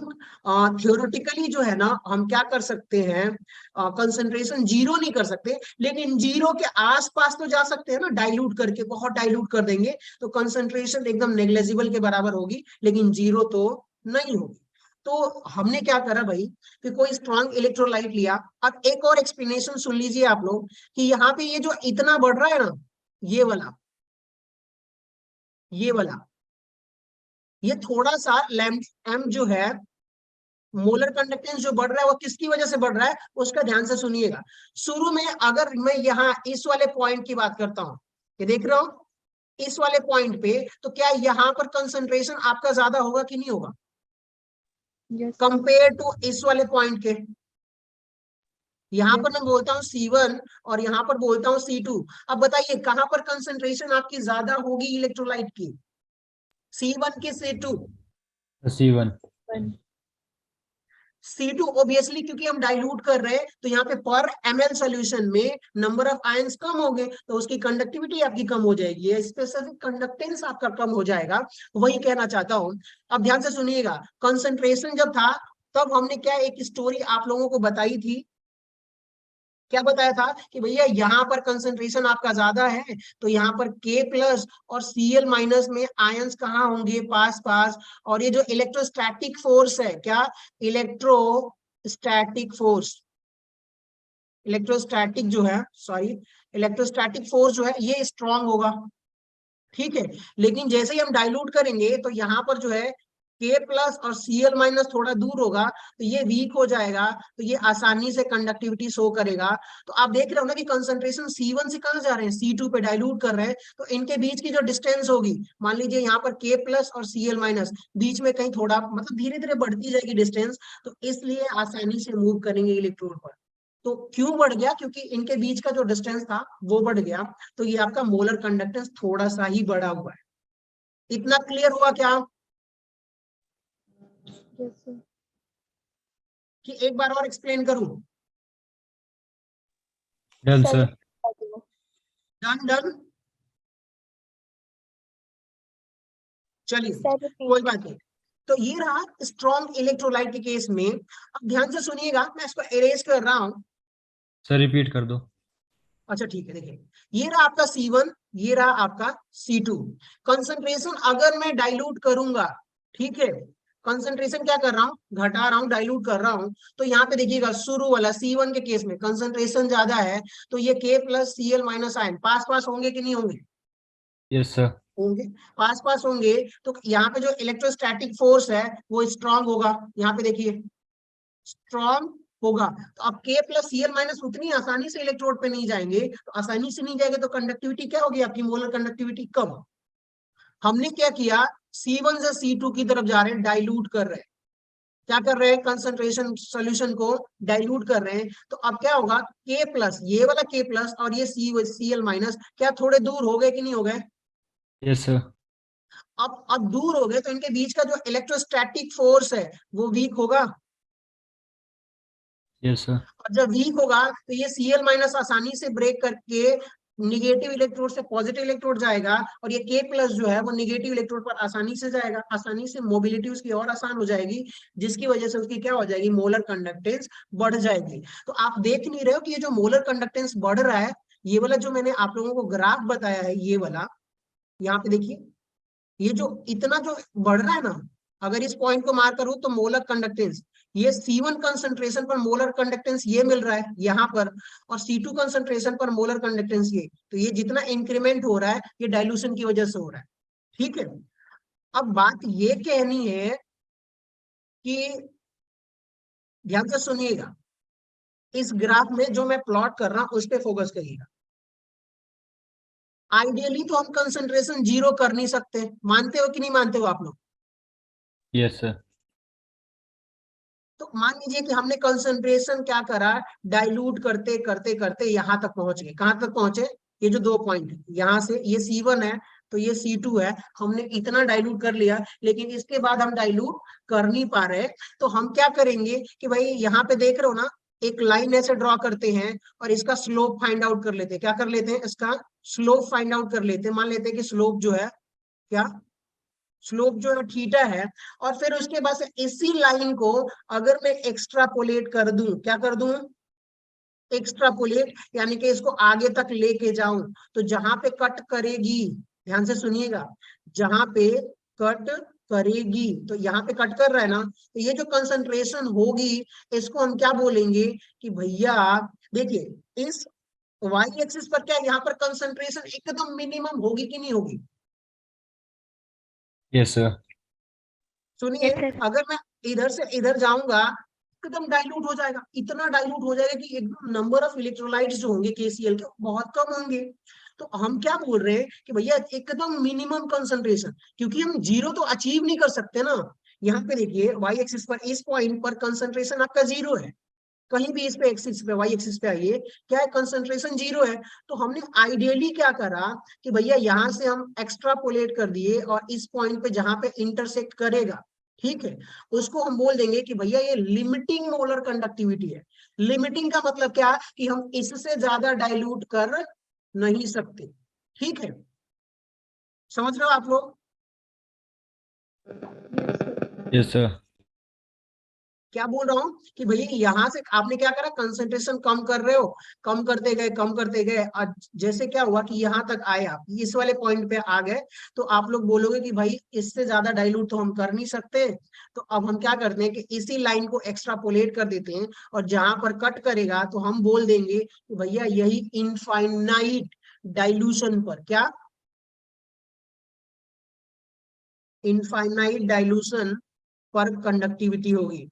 थियोरेटिकली जो है ना, हम क्या कर सकते हैं, कंसंट्रेशन जीरो नहीं कर सकते, लेकिन जीरो के आसपास तो जा सकते हैं ना, डाइल्यूट करके, बहुत डाइल्यूट कर देंगे तो कंसंट्रेशन एकदम नेग्लेजिबल के बराबर होगी, लेकिन जीरो तो नहीं होगी। तो हमने क्या करा भाई कि कोई स्ट्रॉन्ग इलेक्ट्रोलाइट लिया। अब एक और एक्सप्लेनेशन सुन लीजिए आप लोग कि यहाँ पे ये जो इतना बढ़ रहा है ना, ये वाला, ये वाला, ये थोड़ा सा लैम्प एम जो है, मोलर कंडक्टेंस जो बढ़ रहा है वो किसकी वजह से बढ़ रहा है, उसका ध्यान से सुनिएगा। शुरू में अगर मैं यहाँ इस वाले पॉइंट की बात करता हूं, ये देख रहे हो इस वाले पॉइंट पे, तो क्या यहाँ पर कंसंट्रेशन आपका ज्यादा होगा कि नहीं होगा कंपेयर टू इस वाले पॉइंट के? यहाँ पर मैं बोलता हूँ C1 और यहाँ पर बोलता हूँ C2। अब बताइए कहां पर कंसंट्रेशन आपकी ज्यादा होगी इलेक्ट्रोलाइट की, C1 की C2? C1. C2 ऑब्वियसली, क्योंकि हम डाइल्यूट कर रहे हैं तो यहाँ पे पर ml सॉल्यूशन में नंबर ऑफ आयंस कम होंगे, तो उसकी कंडक्टिविटी आपकी कम हो जाएगी, स्पेसिफिक कंडक्टेंस आपका कम हो जाएगा। वही कहना चाहता हूं। अब ध्यान से सुनिएगा, कंसंट्रेशन जब था तब हमने क्या एक स्टोरी आप लोगों को बताई थी, क्या बताया था कि भैया यहाँ पर कंसंट्रेशन आपका ज्यादा है तो यहाँ पर K प्लस और Cl माइनस में आयंस कहाँ होंगे, पास पास। और ये जो इलेक्ट्रोस्टैटिक फोर्स है, क्या इलेक्ट्रोस्टैटिक फोर्स, इलेक्ट्रोस्टैटिक जो है, सॉरी, इलेक्ट्रोस्टैटिक फोर्स जो है ये स्ट्रांग होगा, ठीक है। लेकिन जैसे ही हम डाइल्यूट करेंगे तो यहाँ पर जो है K प्लस और Cl माइनस थोड़ा दूर होगा तो ये वीक हो जाएगा, तो ये आसानी से कंडक्टिविटी शो करेगा। तो आप देख रहे हो ना कि कंसंट्रेशन C1 से कहां जा रहे हैं, C2 पे डाइल्यूट कर रहे हैं, तो इनके बीच की जो डिस्टेंस होगी, मान लीजिए यहाँ पर K प्लस और Cl माइनस बीच में कहीं थोड़ा, मतलब धीरे धीरे बढ़ती जाएगी डिस्टेंस, तो इसलिए आसानी से मूव करेंगे इलेक्ट्रोड पर। तो क्यों बढ़ गया, क्योंकि इनके बीच का जो डिस्टेंस था वो बढ़ गया, तो ये आपका मोलर कंडक्टेंस थोड़ा सा ही बढ़ा हुआ है। इतना क्लियर हुआ क्या कि एक बार और एक्सप्लेन करूं? Done, sir. डन डन, चलिए कोई बात नहीं। तो ये रहा स्ट्रॉन्ग इलेक्ट्रोलाइट के केस में। अब ध्यान से सुनिएगा, मैं इसको इरेज कर रहा हूं। Sir, repeat कर दो. अच्छा ठीक है, देखिए ये रहा आपका C1, ये रहा आपका C2। कंसंट्रेशन अगर मैं डाइल्यूट करूंगा, ठीक है, कंसंट्रेशन क्या कर रहा हूँ, घटा रहा हूँ, डाइल्यूट कर रहा हूँ। तो यहाँ पे देखिएगा शुरू वाला C1 के केस में कंसंट्रेशन ज्यादा है, तो ये K plus Cl minus ion पास पास होंगे कि नहीं होंगे? Yes sir. होंगे, पास पास होंगे। तो यहाँ पे जो इलेक्ट्रोस्टैटिक फोर्स है वो स्ट्रांग होगा, यहाँ पे देखिए स्ट्रांग होगा। तो अब K प्लस Cl माइनस उतनी आसानी से इलेक्ट्रोड पे नहीं जाएंगे, तो आसानी से नहीं जाएंगे तो कंडक्टिविटी क्या होगी आपकी, मोलर कंडक्टिविटी कम। हमने क्या किया, C1 से C2 की तरफ जा रहे हैं, डाइल्यूट कर रहे हैं। क्या कर रहे हैं, कंसंट्रेशन सॉल्यूशन को डाइल्यूट कर रहे हैं। तो अब क्या होगा, K प्लस, ये वाला K प्लस और ये Cl माइनस क्या थोड़े दूर हो गए कि नहीं हो गए? Yes sir. अब दूर हो गए तो इनके बीच का जो इलेक्ट्रोस्टैटिक फोर्स है वो वीक होगा। Yes sir. और जब वीक होगा तो ये Cl माइनस आसानी से ब्रेक करके निगेटिव इलेक्ट्रोड से पॉजिटिव इलेक्ट्रोड जाएगा, और ये K प्लस जो है वो निगेटिव इलेक्ट्रोड पर आसानी से जाएगा, आसानी से मोबिलिटी उसकी और आसान हो जाएगी, जिसकी वजह से उसकी क्या हो जाएगी, मोलर कंडक्टेंस बढ़ जाएगी। तो आप देख नहीं रहे हो कि ये जो मोलर कंडक्टेंस बढ़ रहा है, ये वाला जो मैंने आप लोगों को ग्राफ बताया है, ये वाला यहाँ पे देखिए, ये जो इतना जो बढ़ रहा है ना, अगर इस पॉइंट को मार करूं तो मोलर कंडक्टेंस, ये C1 कंसंट्रेशन पर मोलर कंडक्टेंस ये मिल रहा है यहाँ पर, और C2 कंसंट्रेशन पर मोलर कंडक्टेंस ये, तो ये जितना इंक्रीमेंट हो रहा है ये डाइल्यूशन की वजह से हो रहा है। ठीक है, अब बात ये कहनी है कि ध्यान से सुनिएगा, इस ग्राफ में जो मैं प्लॉट कर रहा हूं उस पर फोकस करिएगा। आइडियली तो हम कंसंट्रेशन जीरो कर नहीं सकते, मानते हो कि नहीं मानते हो आप लोग? Yes sir. तो मान लीजिए कि हमने कंसंट्रेशन क्या करा, डाइल्यूट करते करते करते यहां तक पहुंच गए। कहां तक पहुंचे, ये जो 2 पॉइंट है, यहां से ये C1 है तो ये C2 है, हमने इतना डाइल्यूट कर लिया, लेकिन इसके बाद हम डाइल्यूट कर नहीं पा रहे। तो हम क्या करेंगे कि भाई यहाँ पे देख रहे हो ना, एक लाइन ऐसे ड्रॉ करते हैं और इसका स्लोप फाइंड आउट कर लेते हैं। क्या कर लेते हैं, इसका स्लोप फाइंड आउट कर लेते हैं। मान लेते हैं कि स्लोप जो है क्या, स्लोप जो है थीटा है। और फिर उसके बाद से इसी लाइन को अगर मैं एक्स्ट्रापोलेट कर दूं, क्या कर दूं, एक्स्ट्रापोलेट, यानी कि इसको आगे तक लेके जाऊं, तो जहां पे कट करेगी, ध्यान से सुनिएगा, जहां पे कट करेगी, तो यहाँ पे कट कर रहा है ना, तो ये जो कंसंट्रेशन होगी इसको हम क्या बोलेंगे कि भैया देखिए, इस वाई एक्सिस पर क्या, यहाँ पर कंसंट्रेशन एकदम मिनिमम होगी कि नहीं होगी? Yes sir. सुनिए, Yes, sir. अगर मैं इधर से इधर जाऊंगा एकदम डाइल्यूट हो जाएगा, इतना डाइल्यूट हो जाएगा कि एकदम नंबर ऑफ इलेक्ट्रोलाइट्स जो होंगे KCl के बहुत कम होंगे। तो हम क्या बोल रहे हैं कि भैया एकदम मिनिमम कंसंट्रेशन, क्योंकि हम जीरो तो अचीव नहीं कर सकते ना। यहाँ पे देखिए वाई एक्सिस पर इस पॉइंट पर कंसंट्रेशन आपका जीरो है, कहीं भी इस पे एक्सिस पे वाई एक्सिस पे आइए, क्या है, कंसंट्रेशन जीरो है। तो हमने आइडियली क्या करा कि भैया यहाँ से हम एक्स्ट्रापोलेट कर दिए, और इस पॉइंट पे जहां पे इंटरसेक्ट करेगा, ठीक है, उसको हम बोल देंगे कि भैया ये लिमिटिंग मोलर कंडक्टिविटी है। लिमिटिंग का मतलब क्या, कि हम इससे ज्यादा डाइल्यूट कर नहीं सकते। ठीक है, समझ रहे हो आप लोग? Yes sir. क्या बोल रहा हूँ कि भैया यहाँ से आपने क्या करा, कंसंट्रेशन कम कर रहे हो, कम करते गए कम करते गए, और जैसे क्या हुआ कि यहाँ तक आए आप, इस वाले पॉइंट पे आ गए, तो आप लोग बोलोगे कि भाई इससे ज्यादा डाइल्यूट तो हम कर नहीं सकते। तो अब हम क्या करते हैं कि इसी लाइन को एक्स्ट्रापोलेट कर देते हैं, और जहां पर कट करेगा तो हम बोल देंगे कि भैया यही इनफाइनाइट डाइल्यूशन पर, क्या, इनफाइनाइट डाइल्यूशन पर कंडक्टिविटी होगी।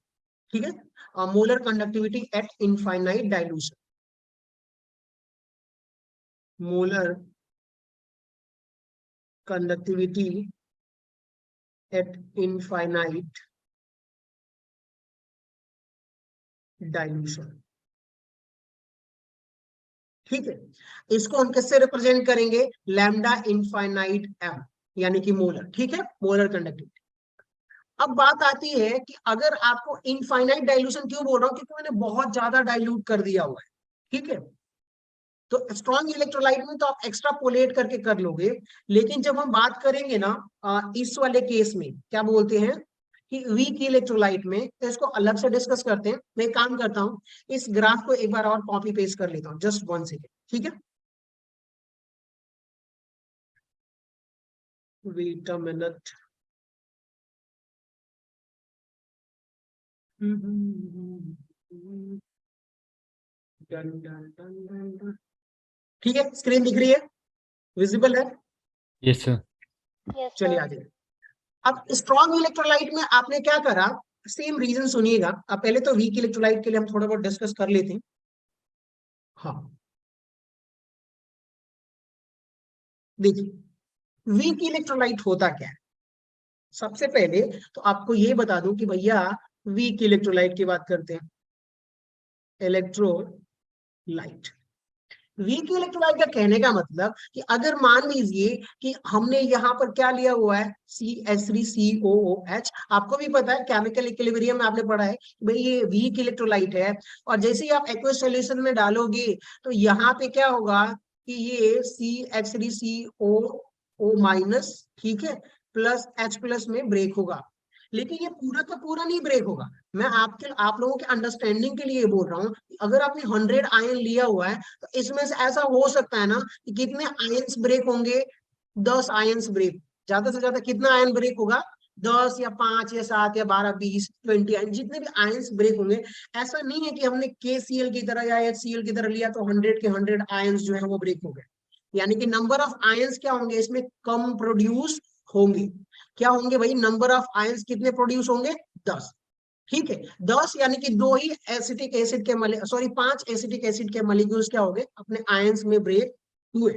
ठीक है, molar conductivity eight infinite dilution, molar conductivity eight infinite dilution. ठीक है, इसको हम किससे रिप्रेजेंट करेंगे, लैम्डा इनफाइनाइट एम, यानी कि मोलर। ठीक है, मोलर कंडक्टिविटी। अब बात आती है कि अगर आपको इनफाइनाइट डाइल्यूशन क्यों बोल रहा हूं, क्योंकि मैंने बहुत ज्यादा डाइल्यूट कर दिया हुआ है। ठीक है, तो स्ट्रॉन्ग इलेक्ट्रोलाइट में तो आप एक्स्ट्रापोलेट करके कर लोगे, लेकिन जब हम बात करेंगे ना इस वाले केस में, क्या बोलते हैं कि वीक इलेक्ट्रोलाइट में, तो इसको अलग से डिस्कस करते हैं। मैं काम करता हूं, इस ग्राफ को एक बार और कॉपी पेस्ट कर लेता हूं, जस्ट 1 सेकेंड। ठीक है, वेट अ मिनट। ठीक है, स्क्रीन दिख रही है, विजिबल है? Yes, sir. Yes, चलिए sir. आगे। अब स्ट्रॉन्ग इलेक्ट्रोलाइट में आपने क्या करा, सेम रीजन सुनिएगा। अब पहले तो वीक इलेक्ट्रोलाइट के लिए हम थोड़ा बहुत डिस्कस कर लेते हैं। हाँ देखिए, वीक इलेक्ट्रोलाइट होता क्या है। सबसे पहले तो आपको ये बता दूं कि भैया वीक इलेक्ट्रोलाइट की बात करते हैं। इलेक्ट्रोलाइट, वीक इलेक्ट्रोलाइट का कहने का मतलब कि अगर मान लीजिए कि हमने यहाँ पर क्या लिया हुआ है, CH3COOH। आपको भी पता है केमिकल इक्विलिब्रियम में आपने पढ़ा है कि भाई ये वीक इलेक्ट्रोलाइट है, और जैसे ही आप एक्वस सॉल्यूशन में डालोगे तो यहाँ पे क्या होगा कि ये CH3COO-, ठीक है, प्लस H+ में ब्रेक होगा। लेकिन ये पूरा का पूरा नहीं ब्रेक होगा। मैं आप लोगों के अंडरस्टैंडिंग के लिए बोल रहा हूँ, अगर आपने 100 आयन लिया हुआ है तो इसमें से ऐसा हो सकता है ना कि कितने आयन्स ब्रेक होंगे, 10 आयन्स ब्रेक, ज्यादा से ज्यादा कितना आयन ब्रेक होगा, 10 या 5 या 7 या 12 20 20 आयन, जितने भी आयन्स ब्रेक होंगे। ऐसा नहीं है कि हमने KCl की तरह या HCl की तरह लिया तो 100 के 100 आयन्स जो है वो ब्रेक हो गए। यानी कि नंबर ऑफ आयन्स क्या होंगे इसमें, कम प्रोड्यूस होंगे। क्या होंगे भाई, नंबर ऑफ आयन्स कितने प्रोड्यूस होंगे, 10। ठीक है, 10 यानी कि 2 ही एसिटिक एसिड के 5 एसिटिक एसिड के मॉलिक्यूल्स क्या हो गए, अपने आयंस में ब्रेक हुए।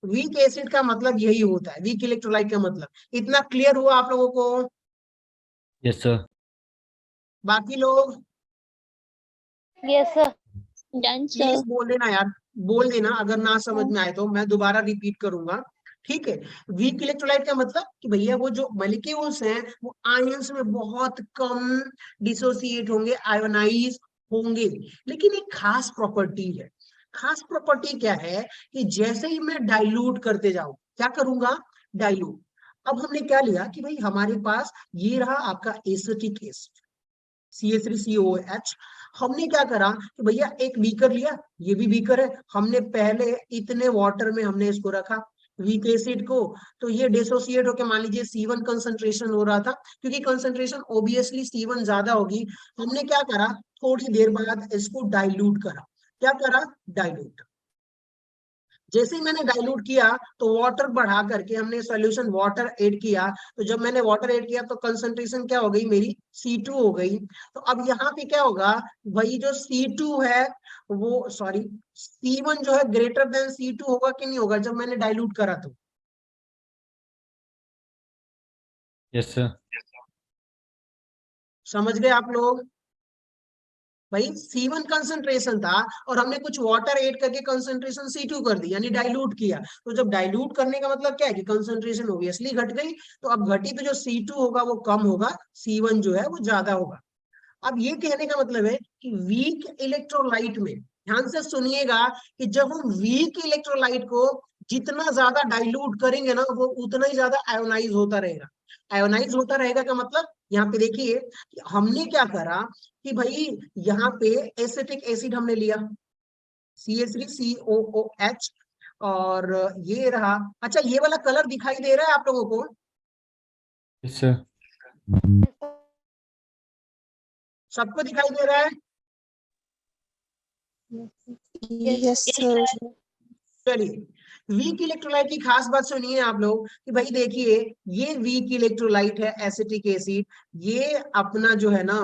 वीक एसिड का मतलब यही होता है, वीक इलेक्ट्रोलाइट का मतलब। इतना क्लियर हुआ आप लोगों को? Yes, sir. बाकी लोग Yes, sir. Done, please sir. बोल देना यार, बोल देना अगर ना समझ में आए तो मैं दोबारा रिपीट करूंगा। ठीक है, वीक इलेक्ट्रोलाइट का मतलब कि भैया वो जो मॉलिक्यूल्स हैं वो आयंस में बहुत कम डिसोसिएट होंगे, आयोनाइज होंगे। लेकिन एक खास प्रॉपर्टी है। खास प्रॉपर्टी क्या है कि जैसे ही मैं डाइल्यूट करते जाऊं, क्या करूंगा, डाइल्यूट। अब हमने क्या लिया कि भाई हमारे पास ये रहा आपका एसिटिक एसिड CH3COOH। हमने क्या करा कि भैया एक बीकर लिया, ये भी बीकर है, हमने पहले इतने वाटर में हमने इसको रखा वीक एसिड को, तो ये डिसोसिएट होकर मान लीजिए C1 कंसंट्रेशन हो रहा था, क्योंकि कंसंट्रेशन ऑब्वियसली C1 ज्यादा होगी। हमने क्या करा, थोड़ी देर बाद इसको डाइल्यूट करा। क्या करा, डाइल्यूट। जैसे ही मैंने डाइल्यूट किया तो वाटर बढ़ा करके हमने सॉल्यूशन वाटर ऐड किया, तो जब मैंने वाटर ऐड किया तो कंसंट्रेशन क्या हो गई मेरी, C2 हो गई। तो अब यहाँ पे क्या होगा, वही जो C2 है वो सॉरी C1 जो है ग्रेटर देन C2 होगा कि नहीं होगा जब मैंने डाइल्यूट करा तो? Yes, sir. समझ गए आप लोग? भाई C1 कंसंट्रेशन था और हमने कुछ वाटर ऐड करके कंसंट्रेशन C2 कर दी, यानी डाइल्यूट किया। तो जब डाइल्यूट करने का मतलब क्या है कि कंसंट्रेशन ऑब्वियसली घट गई, तो अब घटी तो जो C2 होगा वो कम होगा, C1 जो है वो ज्यादा होगा। अब ये कहने का मतलब है कि वीक इलेक्ट्रोलाइट में, ध्यान से सुनिएगा, कि जब हम वीक इलेक्ट्रोलाइट को जितना ज्यादा डाइल्यूट करेंगे ना वो उतना ही ज्यादा आयोनाइज होता रहेगा। आयोनाइज होता रहेगा का मतलब यहाँ पे देखिए कि हमने क्या करा कि भाई यहाँ पे एसिटिक एसिड हमने लिया CH3COOH, और ये रहा। अच्छा ये वाला कलर दिखाई दे रहा है आप लोगों को? Yes, sir. सबको दिखाई दे रहा है? Yes, sir. चलिए, वीक इलेक्ट्रोलाइट की खास बात सुनिए आप लोग कि भाई देखिए ये वीक इलेक्ट्रोलाइट है एसिटिक एसिड, ये अपना जो है ना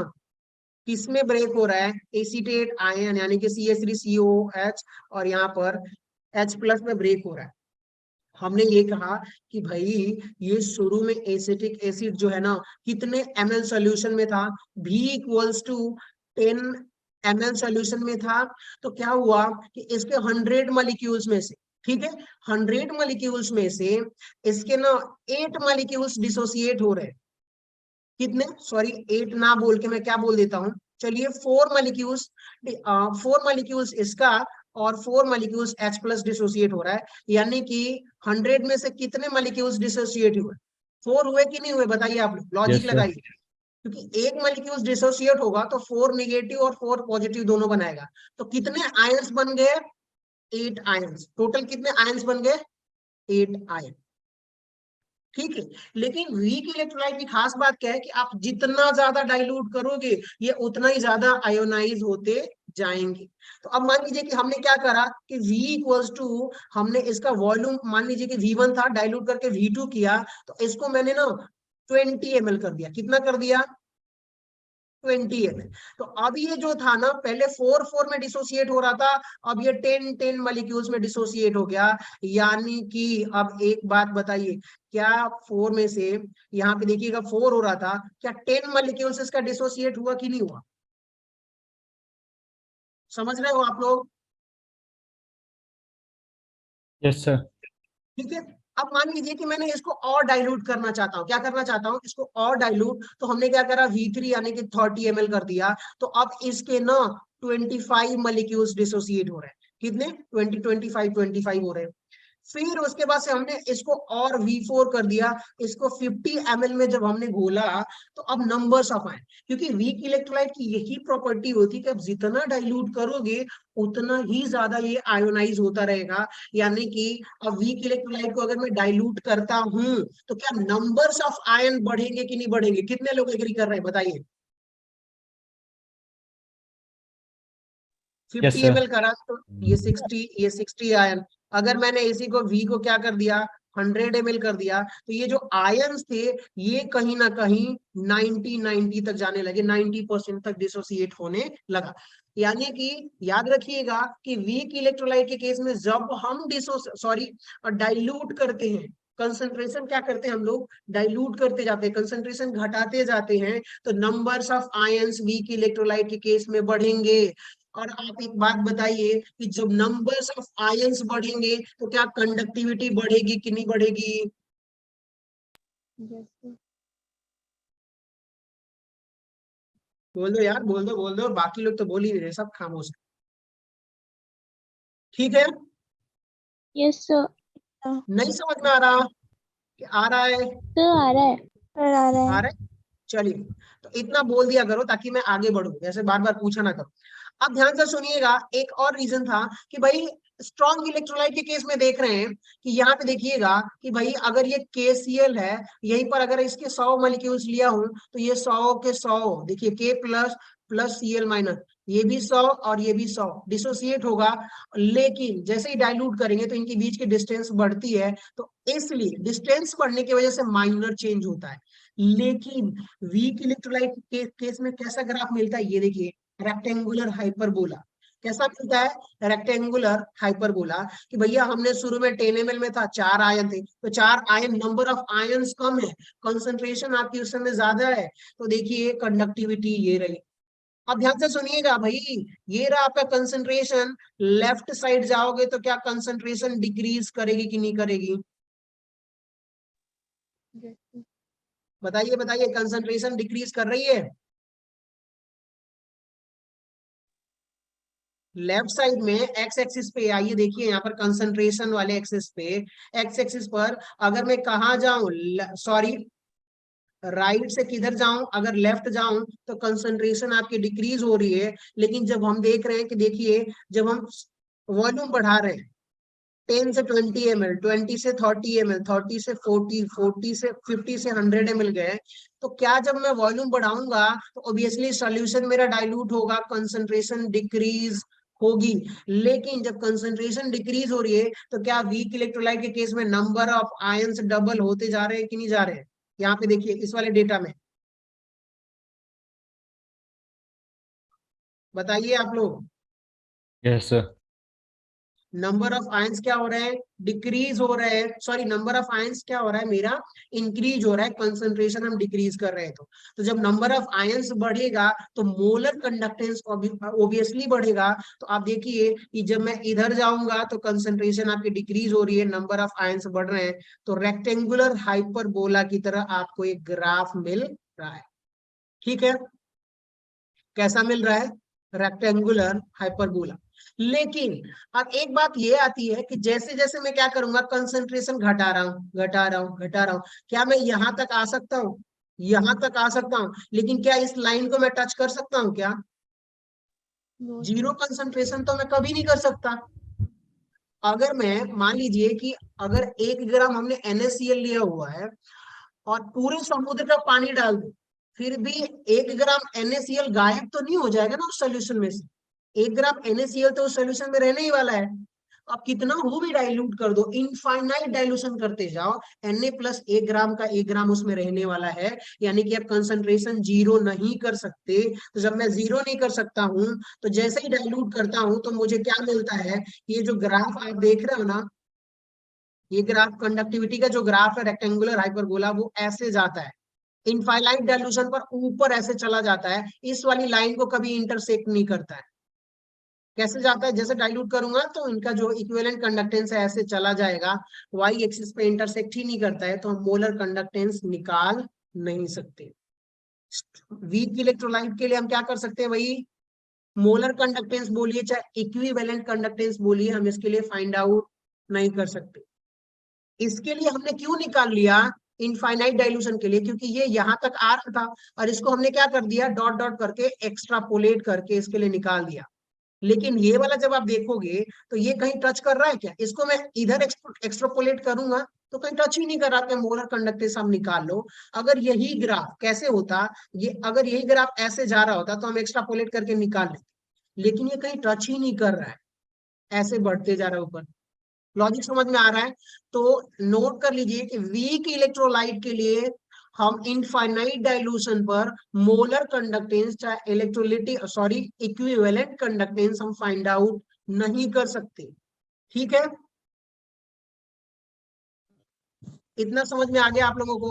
किसमें ब्रेक हो रहा है, एसीटेट आयन यानी कि CH3COOH, और यहाँ पर H+ में ब्रेक हो रहा है। हमने ये कहा कि भाई ये शुरू में एसिटिक एसिड जो है ना कितने ml सॉल्यूशन में था, V = 10 ml सॉल्यूशन में था। तो क्या हुआ कि इसके 100 मॉलिक्यूल्स में से, ठीक है, 100 मॉलिक्यूल्स में से इसके ना 8 मॉलिक्यूल्स डिसोसिएट हो रहे हैं। कितने, सॉरी 8 ना बोल के मैं क्या बोल देता हूँ, चलिए 4 मॉलिक्यूल्स, 4 मॉलिक्यूल्स इसका और 4 मॉलिक्यूल्स H+ डिसोसिएट हो रहा है। यानी कि 100 में से कितने मॉलिक्यूल्स डिसोसिएट हुए, 4 हुए कि नहीं हुए, बताइए आप लोग, लॉजिक Yes, sir. लगाइए। क्योंकि एक मॉलिक्यूल्स डिसोसिएट होगा तो 4 नेगेटिव और 4 पॉजिटिव दोनों बनाएगा। तो कितने आयंस बन गए, 8 आयंस। टोटल कितने आयंस बन गए, 8 आयन। ठीक है। लेकिन वीक इलेक्ट्रोलाइट की खास बात क्या है कि आप जितना ज्यादा डाइल्यूट करोगे ये उतना ही ज्यादा आयोनाइज होते जाएंगे। तो अब मान लीजिए कि हमने क्या करा कि V इक्वल्स टू, हमने इसका वॉल्यूम मान लीजिए कि V1 था, डाइल्यूट करके V2 किया, तो इसको मैंने ना 20 ml कर दिया। कितना कर दिया? 20 ml। तो अब ये जो था ना, पहले 4 में डिसोसिएट हो रहा था, अब ये 10 मॉलिक्यूल्स में डिसोसिएट हो गया। यानी कि अब एक बात बताइए, क्या 4 में से, यहाँ पे देखिएगा 4 हो रहा था, क्या 10 मॉलिक्यूल्स इसका डिसोसिएट हुआ कि नहीं हुआ? समझ रहे हो आप लोग? Yes sir. ठीक है। अब मान लीजिए कि मैंने इसको और डाइल्यूट करना चाहता हूँ। क्या करना चाहता हूँ? इसको और डाइल्यूट। तो हमने क्या करा, V3 यानी कि 30 ml कर दिया। तो अब इसके ना 25 मॉलिक्यूल्स डिसोसिएट हो रहे हैं। कितने? 25 हो रहे हैं। फिर उसके बाद से हमने इसको और V4 कर दिया। इसको 50 ml में जब हमने घोला तो अब नंबर्स ऑफ आयन, क्योंकि वीक इलेक्ट्रोलाइट की यही प्रॉपर्टी होती है कि अब जितना डाइल्यूट करोगे उतना ही ज्यादा ये आयोनाइज होता रहेगा। यानी कि अब वीक इलेक्ट्रोलाइट को अगर मैं डाइल्यूट करता हूं तो क्या नंबर्स ऑफ आयन बढ़ेंगे कि नहीं बढ़ेंगे? कितने लोग एग्री कर रहे हैं बताइए? Yes 50 sir. ml करा तो ये 60 आयन। अगर मैंने इसी को V को क्या कर दिया, 100 ml कर दिया, तो ये जो आयंस थे ये कहीं ना कहीं 90 तक जाने लगे, 90% तक डिसोसिएट होने लगा। यानी कि याद रखिएगा कि वीक इलेक्ट्रोलाइट के केस में जब हम डाइल्यूट करते हैं, कंसंट्रेशन क्या करते हैं हम लोग, डाइल्यूट करते जाते हैं, कंसंट्रेशन घटाते जाते हैं, तो numbers of ions week electrolyte के केस में बढ़ेंगे। और आप एक बात बताइए कि जब नंबर्स ऑफ आयंस बढ़ेंगे तो क्या कंडक्टिविटी बढ़ेगी कि नहीं बढ़ेगी? Yes, sir. बोल दो यार, बोल दो, बाकी लोग तो बोल ही नहीं रहे, सब खामोश हैं। ठीक है। Yes, sir. नहीं समझ में आ रहा कि आ रहा है? Sir, आ रहा है। Sir, आ रहा आ है। रहा है। चलिए, तो इतना बोल दिया करो ताकि मैं आगे बढ़ूं, जैसे बार बार पूछा ना करो। अब ध्यान से सुनिएगा, एक और रीजन था कि भाई स्ट्रॉन्ग इलेक्ट्रोलाइट के केस में देख रहे हैं कि यहाँ पे देखिएगा कि भाई अगर ये KCl है, यहीं पर अगर इसके 100 मॉलिक्यूल्स लिया हूं तो ये 100 के 100, देखिए K plus plus Cl minus, ये भी 100 और ये भी 100 डिसोसिएट होगा। लेकिन जैसे ही डाइल्यूट करेंगे तो इनके बीच की डिस्टेंस बढ़ती है, तो इसलिए डिस्टेंस बढ़ने की वजह से माइनर चेंज होता है। लेकिन वीक इलेक्ट्रोलाइट के केस में कैसा ग्राफ मिलता है, ये देखिए, रेक्टेंगुलर हाइपरबोला। कैसा मिलता है? Rectangular hyperbola. कि भैया हमने शुरू में 10 ml में था, 4 आयन थे, तो 4 आयन, नंबर ऑफ आयंस कम है, कंसंट्रेशन आपकी उस समय ज्यादा है, तो देखिए कंडक्टिविटी ये रही। अब ध्यान से सुनिएगा भाई, ये रहा आपका कंसंट्रेशन। लेफ्ट साइड जाओगे तो क्या कंसंट्रेशन डिक्रीज करेगी कि नहीं करेगी? Yes, sir. बताइए बताइए, कंसंट्रेशन डिक्रीज कर रही है? लेफ्ट साइड में एक्स एक्सिस पे आइए, देखिए यहाँ पर कंसंट्रेशन वाले एक्सिस पे, एक्स एक्सिस पर अगर मैं कहा जाऊं, सॉरी, राइट से किधर जाऊं, अगर लेफ्ट जाऊं तो कंसंट्रेशन आपकी डिक्रीज हो रही है। लेकिन जब हम देख रहे हैं कि देखिए, जब हम वॉल्यूम बढ़ा रहे हैं 10 से 20 ml, 20 से 30 ml, 30 से 40, 40 से 50 से 100 ml गए, तो क्या जब मैं वॉल्यूम बढ़ाऊंगा तो ऑब्वियसली सॉल्यूशन मेरा डाइल्यूट होगा, कंसंट्रेशन डिक्रीज होगी। लेकिन जब कंसंट्रेशन डिक्रीज हो रही है तो क्या वीक इलेक्ट्रोलाइट के केस में नंबर ऑफ आयंस डबल होते जा रहे हैं कि नहीं जा रहे हैं? यहाँ पे देखिए इस वाले डेटा में, बताइए आप लोग, yes sir. Number of ions क्या हो रहे हैं? डिक्रीज हो रहे हैं। सॉरी, नंबर ऑफ आयंस क्या हो रहा है मेरा? इंक्रीज हो रहा है, कंसंट्रेशन हम डिक्रीज कर रहे हैं। तो जब नंबर ऑफ आयंस बढ़ेगा तो मोलर कंडक्टेंस ऑब्वियसली बढ़ेगा। तो आप देखिए कि जब मैं इधर जाऊंगा तो कंसंट्रेशन आपकी डिक्रीज हो रही है, नंबर ऑफ आयंस बढ़ रहे हैं, तो रेक्टेंगुलर हाइपरबोला की तरह आपको एक ग्राफ मिल रहा है। ठीक है, कैसा मिल रहा है? Rectangular hyperbola. लेकिन अब एक बात ये आती है कि जैसे जैसे मैं क्या करूंगा, कंसंट्रेशन घटा रहा हूं, घटा रहा हूं, घटा रहा हूं, क्या मैं यहां तक आ सकता हूं? यहां तक आ सकता हूं, लेकिन क्या इस लाइन को मैं टच कर सकता हूं क्या? No, जीरो कंसंट्रेशन तो मैं कभी नहीं कर सकता। अगर मैं मान लीजिए कि अगर 1 ग्राम हमने NaCl लिया हुआ है और पूरे समुद्र का पानी डाल दो, फिर भी 1 ग्राम NaCl गायब तो नहीं हो जाएगा ना उस सोल्यूशन में से। 1 ग्राम NaCl तो उस सोल्यूशन में रहने ही वाला है। अब कितना वो भी डाइल्यूट कर दो, इनफाइनाइट डाइल्यूशन करते जाओ, Na प्लस 1 ग्राम का 1 ग्राम उसमें रहने वाला है, यानी कि आप कंसंट्रेशन जीरो नहीं कर सकते। तो जब मैं जीरो नहीं कर सकता हूं, तो जैसे ही डाइल्यूट करता हूं तो मुझे क्या मिलता है, ये जो ग्राफ आप देख रहे हो ना, ये ग्राफ कंडक्टिविटी का जो ग्राफ है रेक्टेंगुलर हाइपरबोला, वो ऐसे जाता है इनफाइनाइट डाइल्यूशन पर, ऊपर ऐसे चला जाता है, इस वाली लाइन को कभी इंटरसेक्ट नहीं करता है। कैसे जाता है, जैसे डाइल्यूट करूंगा तो इनका जो इक्विवेलेंट कंडक्टेंस है ऐसे चला जाएगा, वाई एक्सिस पे इंटरसेक्ट ही नहीं करता है, तो हम मोलर कंडक्टेंस निकाल नहीं सकते। वीक इलेक्ट्रोलाइट के लिए हम क्या कर सकते हैं भाई, मोलर कंडक्टेंस बोलिए चाहे इक्विवेलेंट कंडक्टेंस बोलिए, हम इसके लिए फाइंड आउट नहीं कर सकते। इसके लिए हमने क्यों निकाल लिया, इनफाइनाइट डाइल्यूशन के लिए, क्योंकि ये यहां तक आ रहा था और इसको हमने क्या कर दिया, डॉट डॉट करके एक्स्ट्रापोलेट करके इसके लिए निकाल दिया। लेकिन ये वाला जब आप देखोगे तो ये कहीं टच कर रहा है क्या, इसको मैं इधर एक्स्ट्रापोलेट करूंगा तो कहीं टच ही नहीं कर रहा कि मोलर कंडक्टेंस हम निकाल लो। अगर यही ग्राफ कैसे होता, ये अगर यही ग्राफ ऐसे जा रहा होता तो हम एक्स्ट्रापोलेट करके निकाल लेते, लेकिन ये कहीं टच ही नहीं कर रहा है, ऐसे बढ़ते जा रहा है ऊपर। लॉजिक समझ में आ रहा है? तो नोट कर लीजिए कि वीक इलेक्ट्रोलाइट के लिए हम इनफाइनाइट डाइल्यूशन पर मोलर कंडक्टेंस चाहे इलेक्ट्रोलिटी सॉरी इक्विवेलेंट कंडक्टेंस हम फाइंड आउट नहीं कर सकते। ठीक है, इतना समझ में आ गया आप लोगों को?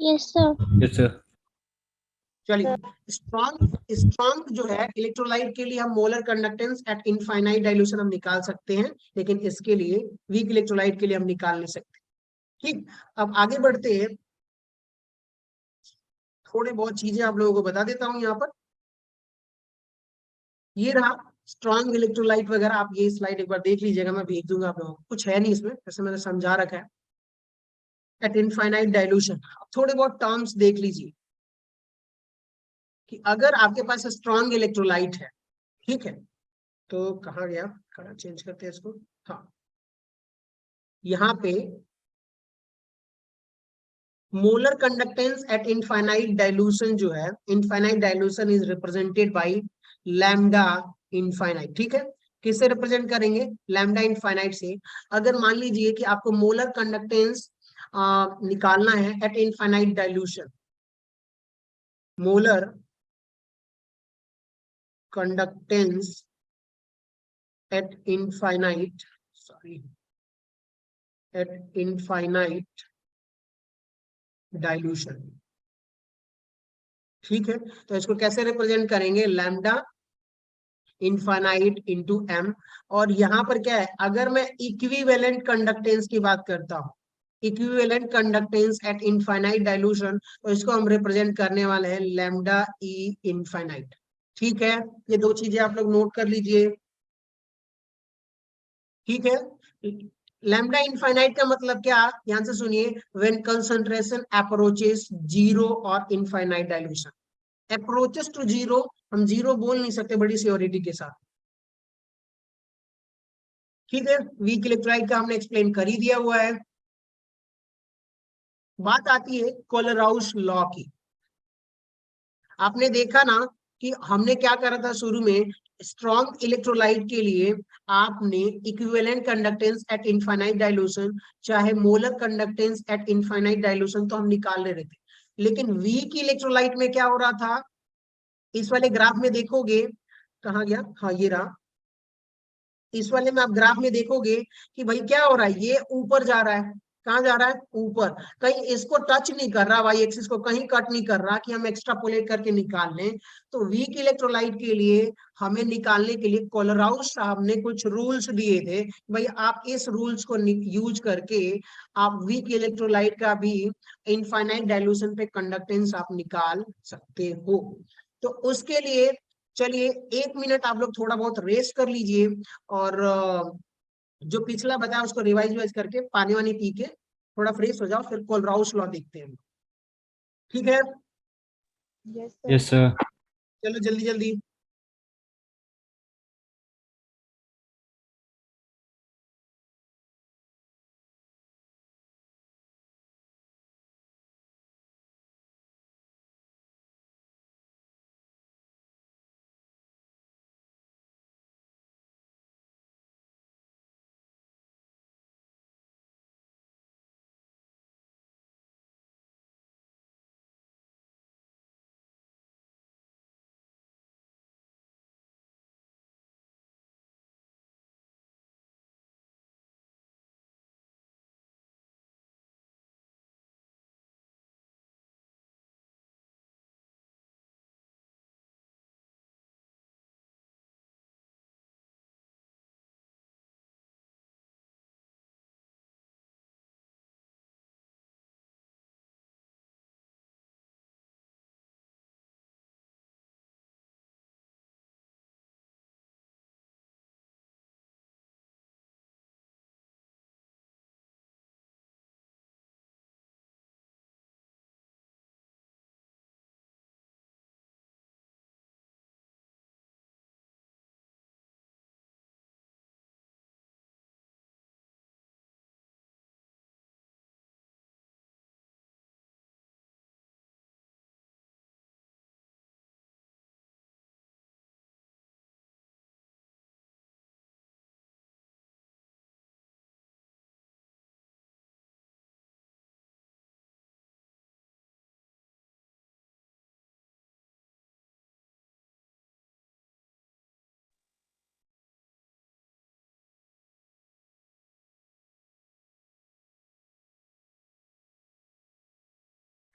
Yes, sir. Yes, sir. चलिए, स्ट्रॉन्ग जो है इलेक्ट्रोलाइट के लिए हम molar conductance at infinite dilution हम निकाल सकते हैं, लेकिन इसके लिए वीक इलेक्ट्रोलाइट के लिए हम निकाल नहीं सकते। ठीक, अब आगे बढ़ते हैं, थोड़े बहुत चीजें आप लोगों को बता देता हूं यहाँ पर। ये रहा स्ट्रॉन्ग इलेक्ट्रोलाइट वगैरह, आप ये स्लाइड एक बार देख लीजिएगा, मैं भेज दूंगा आप लोगों को, कुछ है नहीं इसमें, जैसे मैंने समझा रखा है। एट इनफाइनाइट डाइल्यूशन थोड़े बहुत टर्म्स देख लीजिए कि अगर आपके पास स्ट्रॉन्ग इलेक्ट्रोलाइट है, ठीक है, तो कहाँ गया, कलर चेंज करते हैं इसको, हाँ यहाँ पे molar conductance at infinite dilution जो है, infinite dilution is represented by lambda infinite. ठीक है, किससे रिप्रेजेंट करेंगे, लैम्डा इनफाइनाइट से। अगर मान लीजिए कि आपको मोलर कंडक्टेंस निकालना है eight infinite dilution, molar conductance at infinite sorry eight infinite dilution, ठीक है, तो इसको कैसे रिप्रेजेंट करेंगे, लैम्डा इनफाइनाइट इंटू एम। और यहाँ पर क्या है, अगर मैं इक्विवेलेंट कंडक्टेंस की बात करता हूँ, equivalent conductance at infinite dilution, तो इसको हम रिप्रेजेंट करने वाले हैं लैम्डा ई इनफाइनाइट। ठीक है, ये दो चीजें आप लोग नोट कर लीजिए। ठीक है, लैम्डा इनफाइनाइट का मतलब क्या, ध्यान से सुनिए, व्हेन कंसंट्रेशन अप्रोचेस जीरो और infinite dilution. Approaches to zero, हम जीरो बोल नहीं सकते बड़ी सियोरिटी के साथ। ठीक है, वीक इलेक्ट्रोलाइट का हमने एक्सप्लेन कर ही दिया हुआ है। बात आती है कोलराउस लॉ की। आपने देखा ना कि हमने क्या करा था शुरू में, स्ट्रॉन्ग इलेक्ट्रोलाइट के लिए आपने equivalent conductance at infinite dilution चाहे molar conductance at infinite dilution तो हम निकाल ले रहे थे। लेकिन वीक इलेक्ट्रोलाइट में क्या हो रहा था, इस वाले ग्राफ में देखोगे, कहाँ गया, हाँ ये रहा, इस वाले में आप ग्राफ में देखोगे कि भाई क्या हो रहा है, ये ऊपर जा रहा है, कहाँ जा रहा है, ऊपर, कहीं इसको टच नहीं कर रहा, वाई एक्सिस को कहीं कट नहीं कर रहा कि हम एक्स्ट्रापोलेट करके निकाल लें। तो वीक इलेक्ट्रोलाइट के लिए हमें निकालने के लिए कोलराउस साहब ने कुछ रूल्स दिए थे, भाई आप इस रूल्स को यूज करके आप वीक इलेक्ट्रोलाइट का भी इनफाइनाइट डाइल्यूशन पे कंडक्टेंस आप निकाल सकते हो। तो उसके लिए चलिए 1 मिनट आप लोग थोड़ा बहुत रेस्ट कर लीजिए, और जो पिछला बताया उसको रिवाइज करके पानी वानी पी के थोड़ा फ्रेश हो जाओ, फिर कोलराउस लॉ देखते हैं। ठीक है, Yes, sir. चलो जल्दी जल्दी।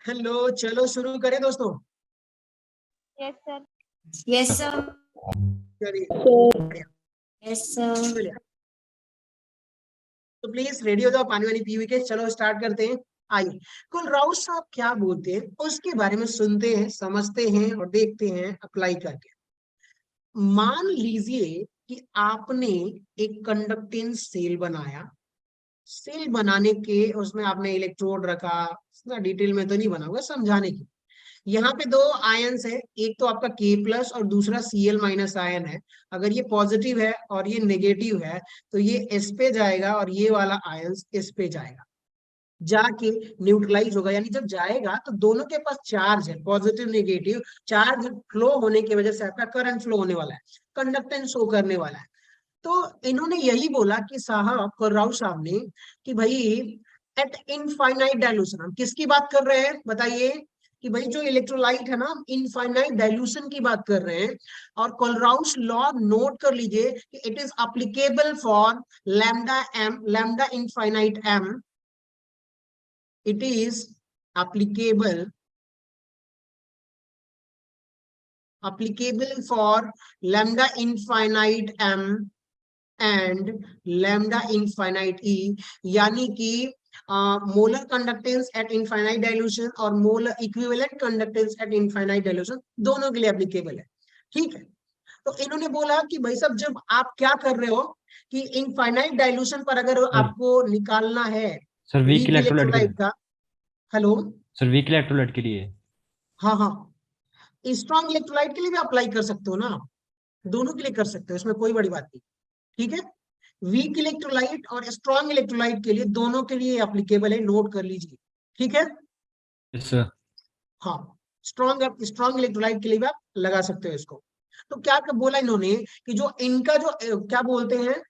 हेलो, चलो शुरू करें दोस्तों। Yes, sir. Yes, sir. चलिए, Yes, sir. चलिए। तो प्लीज रेडी हो जाओ, पानी वानी पी हुई के चलो स्टार्ट करते हैं। आइए, कुलराउज साहब क्या बोलते हैं उसके बारे में सुनते हैं, समझते हैं और देखते हैं अप्लाई करके। मान लीजिए कि आपने एक कंडक्टेंस सेल बनाया। सेल बनाने के उसमें आपने इलेक्ट्रोड रखा, इतना डिटेल में तो नहीं बनाऊंगा, समझाने की। यहाँ पे दो आयंस है, एक तो आपका K प्लस और दूसरा Cl माइनस आयन है। अगर ये पॉजिटिव है और ये नेगेटिव है तो ये इस पे जाएगा और ये वाला आयंस इस पे जाएगा, जाके न्यूट्रलाइज होगा। यानी जब जाएगा तो दोनों के पास चार्ज है, पॉजिटिव नेगेटिव चार्ज फ्लो होने की वजह से आपका करंट फ्लो होने वाला है, कंडक्टेंस शो करने वाला है। तो इन्होंने यही बोला कि साहब, कुलराउ साहब ने, कि भाई एट इनफाइनाइट डाइल्यूशन, हम किसकी बात कर रहे हैं बताइए? कि भाई जो इलेक्ट्रोलाइट है ना, इनफाइनाइट डाइल्यूशन की बात कर रहे हैं। और कोलराउस लॉ नोट कर लीजिए कि it is applicable for lambda M, lambda infinite M. It is applicable for lambda infinite m and lambda infinite e। यानी कि molar conductance at infinite dilution और molar equivalent conductance at infinite dilution दोनों के लिए applicable है। ठीक है, तो इन्होंने बोला कि भाई साहब, जब आप क्या कर रहे हो कि इनफाइनाइट डाइल्यूशन पर अगर आपको निकालना है सर वीक वीक इलेक्ट्रोलाइट के इलेक्ट्रोलाइट लिए। का। हेलो, सर वीक इलेक्ट्रोलाइट के लिए। हाँ हाँ, स्ट्रॉन्ग इलेक्ट्रोलाइट के लिए भी अप्लाई कर सकते हो ना, दोनों के लिए कर सकते हो, इसमें कोई बड़ी बात नहीं। ठीक है, वीक इलेक्ट्रोलाइट और स्ट्रॉन्ग इलेक्ट्रोलाइट के लिए, दोनों के लिए एप्लीकेबल है, नोट कर लीजिए। ठीक है, यस सर। हाँ, स्ट्रॉन्ग इलेक्ट्रोलाइट के लिए भी आप लगा सकते हो इसको। तो क्या बोला इन्होंने कि जो इनका जो क्या बोलते हैं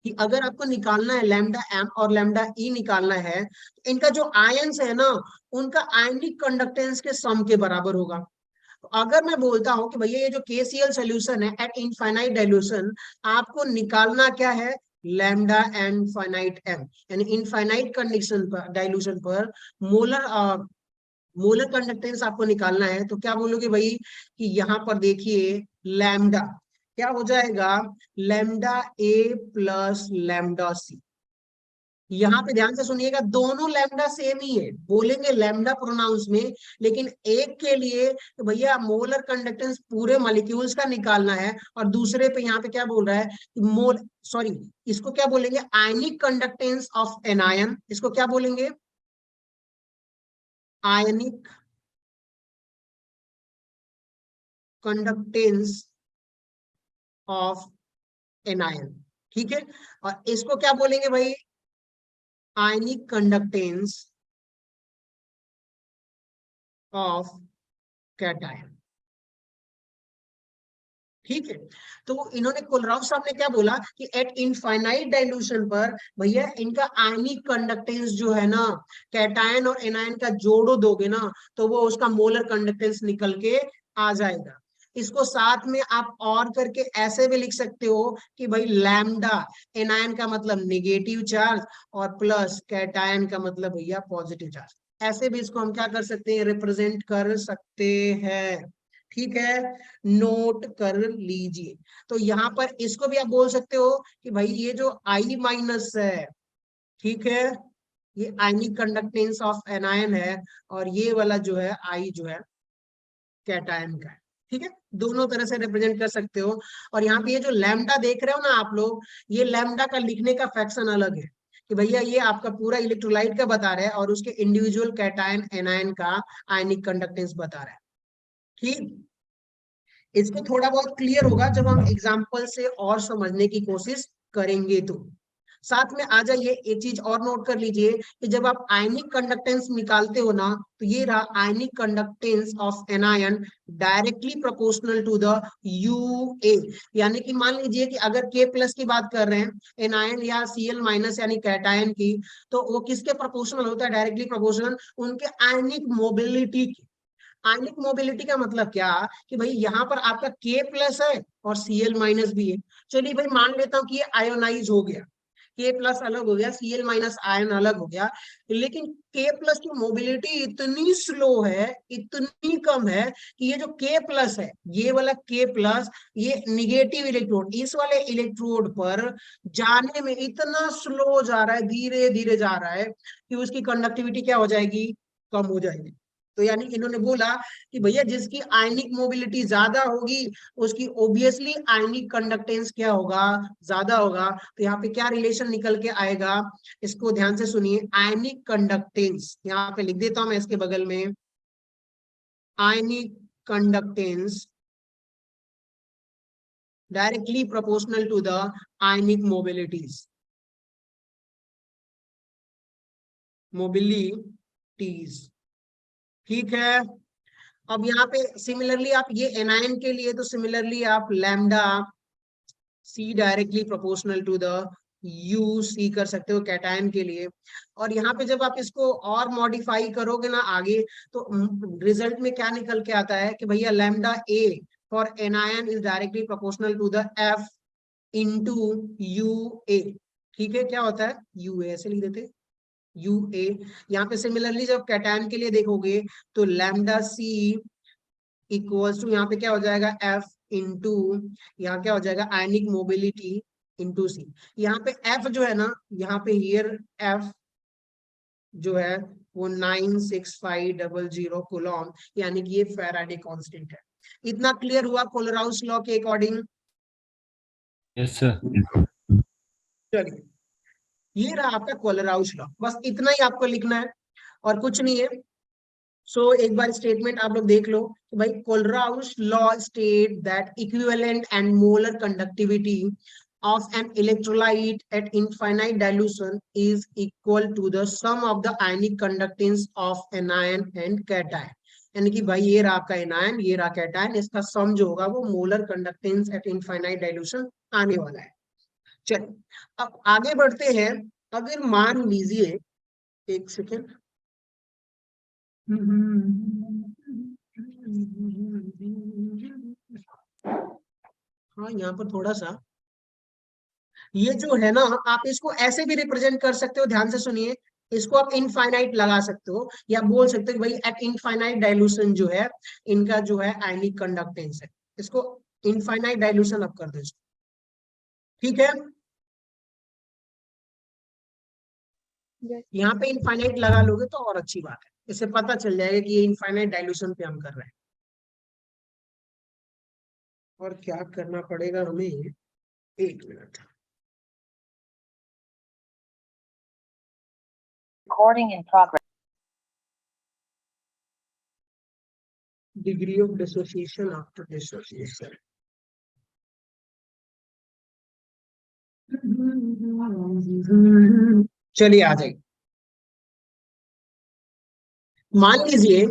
कि अगर आपको निकालना है लैम्डा एम और लैम्डा ई निकालना है, तो इनका जो आयंस है ना, उनका आयनिक कंडक्टेंस के सम के बराबर होगा। तो अगर मैं बोलता हूं कि भैया ये जो KCl सॉल्यूशन है एट इनफाइनाइट डाइल्यूशन, आपको निकालना क्या है? लैम्डा इनफाइनाइट एम, यानी इनफाइनाइट कंडीशन पर, डाइल्यूशन पर मोलर कंडक्टेंस आपको निकालना है। तो क्या बोलोगे भाई कि यहाँ पर देखिए लैम्डा क्या हो जाएगा? लैम्डा ए प्लस लैम्डा सी। यहाँ पे ध्यान से सुनिएगा, दोनों लैम्डा सेम ही है, बोलेंगे लैम्डा प्रोनाउंस में, लेकिन एक के लिए तो भैया मोलर कंडक्टेंस पूरे मॉलिक्यूल्स का निकालना है, और दूसरे पे यहाँ पे क्या बोल रहा है कि इसको क्या बोलेंगे? Ionic conductance of anion. इसको क्या बोलेंगे? Ionic conductance of anion. ठीक है, और इसको क्या बोलेंगे भाई? Ionic conductance of cation. ठीक है, तो इन्होंने कोलराउ साहब ने क्या बोला कि एट इनफाइनाइट डाइल्यूशन पर भैया इनका आयनिक कंडक्टेंस जो है ना, कैटायन और एनायन का जोड़ो दोगे ना, तो वो उसका मोलर कंडक्टेंस निकल के आ जाएगा। इसको साथ में आप और करके ऐसे भी लिख सकते हो कि भाई लैम्डा एनायन का मतलब नेगेटिव चार्ज और प्लस कैटायन का मतलब भैया पॉजिटिव चार्ज। ऐसे भी इसको हम क्या कर सकते हैं? रिप्रेजेंट कर सकते हैं। ठीक है, नोट कर लीजिए। तो यहाँ पर इसको भी आप बोल सकते हो कि भाई ये जो I माइनस है, ठीक है, ये आयनिक कंडक्टेंस ऑफ एनायन है, और ये वाला जो है I जो है कैटायन का है। ठीक है, दोनों तरह से रिप्रेजेंट कर सकते हो। और यहाँ पे ये जो लैम्डा देख रहे हो ना आप लोग, ये लैम्डा का लिखने का फ्रैक्शन अलग है कि भैया ये आपका पूरा इलेक्ट्रोलाइट का बता रहा है और उसके इंडिविजुअल कैटायन एनायन का आयनिक कंडक्टेंस बता रहा है। ठीक, इसको थोड़ा बहुत क्लियर होगा जब हम एग्जाम्पल से और समझने की कोशिश करेंगे। तो साथ में आ जाइए, एक चीज और नोट कर लीजिए कि जब आप आयनिक कंडक्टेंस निकालते हो ना, तो ये रहा ionic conductance of anion directly proportional to the UA। यानी कि मान लीजिए कि अगर K प्लस की बात कर रहे हैं एन आयन या Cl माइनस यानी कैटायन की, तो वो किसके प्रोपोर्शनल होता है? डायरेक्टली प्रोपोर्शनल उनके आयनिक मोबिलिटी की। आयनिक मोबिलिटी का मतलब क्या कि भाई यहाँ पर आपका K प्लस है और Cl माइनस भी है। चलिए भाई मान लेता हूँ कि ये आयोनाइज हो गया, K+ अलग हो गया, Cl माइनस आयन अलग हो गया, लेकिन K+ की मोबिलिटी इतनी स्लो है, इतनी कम है कि ये जो K+ है, ये वाला K+, ये निगेटिव इलेक्ट्रोड, इस वाले इलेक्ट्रोड पर जाने में इतना स्लो जा रहा है, धीरे धीरे जा रहा है कि उसकी कंडक्टिविटी क्या हो जाएगी, कम हो जाएगी। तो यानी इन्होंने बोला कि भैया जिसकी आयनिक मोबिलिटी ज्यादा होगी उसकी ऑब्वियसली आयनिक कंडक्टेंस क्या होगा, ज्यादा होगा। तो यहाँ पे क्या रिलेशन निकल के आएगा, इसको ध्यान से सुनिए। आयनिक कंडक्टेंस यहाँ पे लिख देता हूं मैं इसके बगल में, ionic conductance directly proportional to the ionic mobilities, ठीक है। अब यहाँ पे सिमिलरली आप ये एनायन के लिए, तो सिमिलरली आप lambda C directly proportional to the U C कर सकते हो कैटायन के लिए। और यहाँ पे जब आप इसको और मॉडिफाई करोगे ना आगे, तो रिजल्ट में क्या निकल के आता है कि भैया lambda A for anion is directly proportional to the F into U A. ठीक है, क्या होता है, यू ए ऐसे लिख देते, यू ए। यहाँ पे सिमिलरली जब कैटायन के लिए देखोगे तो लैम्डा सी इक्वल्स टू, यहाँ पे क्या हो जाएगा, एफ इंटू, यहाँ क्या हो जाएगा, आयनिक मोबिलिटी इंटू सी। यहाँ पे एफ जो है ना, यहाँ पे हियर एफ जो है वो 96500 कूलॉम, यानी कि ये फैराडे कांस्टेंट है। इतना क्लियर हुआ कोलराउस लॉ के अकॉर्डिंग? Yes sir. चलिए, ये रहा आपका कोलराउस लॉ, बस इतना ही आपको लिखना है और कुछ नहीं है। सो एक बार स्टेटमेंट आप लोग देख लो कि भाई Kohlrausch law state that equivalent and molar conductivity of an electrolyte at infinite dilution is equal to the sum of the ionic conductance of anion and cation। यानी कि भाई ये रहा आपका एनायन, ये रहा कैटायन, इसका सम जो होगा वो molar conductance at infinite dilution आने वाला है। चलिए अब आगे बढ़ते हैं। अगर मान लीजिए, एक सेकेंड, हाँ यहाँ पर थोड़ा सा ये जो है ना, आप इसको ऐसे भी रिप्रेजेंट कर सकते हो, ध्यान से सुनिए। इसको आप इनफाइनाइट लगा सकते हो या बोल सकते हो भाई एट इनफाइनाइट डाइल्यूशन जो है इनका जो है आयनिक कंडक्टेंस है। इसको इनफाइनाइट डाइल्यूशन अब कर दो, ठीक है। यहाँ पे इनफाइनाइट लगा लोगे तो और अच्छी बात है, इससे पता चल जाएगा कि ये इनफाइनाइट डाइल्यूशन पे हम कर रहे हैं। और क्या करना पड़ेगा हमें, एक minute, Recording in progress. Degree of dissociation after dissociation. चलिए आ जाइए। मान लीजिए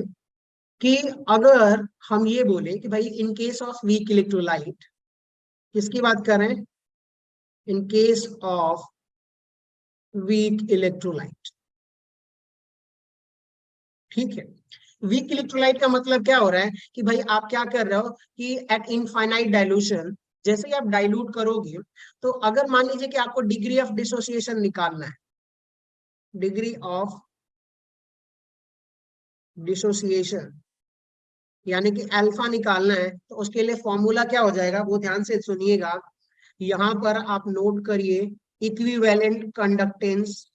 कि अगर हम ये बोले कि भाई in case of weak electrolyte, किसकी बात कर रहे हैं, in case of weak electrolyte, ठीक है। वीक इलेक्ट्रोलाइट का मतलब क्या हो रहा है कि भाई आप क्या कर रहे हो कि एट इनफाइनाइट डाइल्यूशन जैसे ही आप डाइल्यूट करोगे, तो अगर मान लीजिए कि आपको डिग्री ऑफ डिसोसिएशन निकालना है, डिग्री ऑफ डिसोसिएशन यानी कि अल्फा निकालना है, तो उसके लिए फॉर्मूला क्या हो जाएगा, वो ध्यान से सुनिएगा। यहां पर आप नोट करिए, equivalent conductance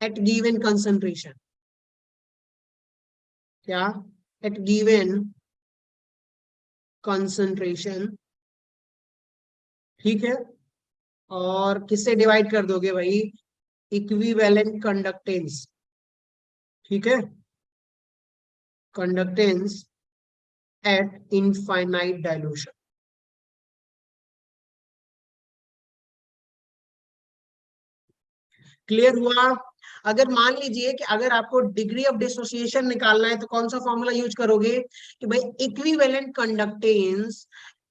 at given concentration, क्या, एट गिवन कंसंट्रेशन, ठीक है। और किससे डिवाइड कर दोगे भाई, इक्विवेलेंट कंडक्टेंस, ठीक है, conductance at infinite dilution. Clear हुआ? अगर मान लीजिए कि अगर आपको डिग्री ऑफ डिसोसिएशन निकालना है तो कौन सा फॉर्मूला यूज करोगे कि भाई equivalent conductance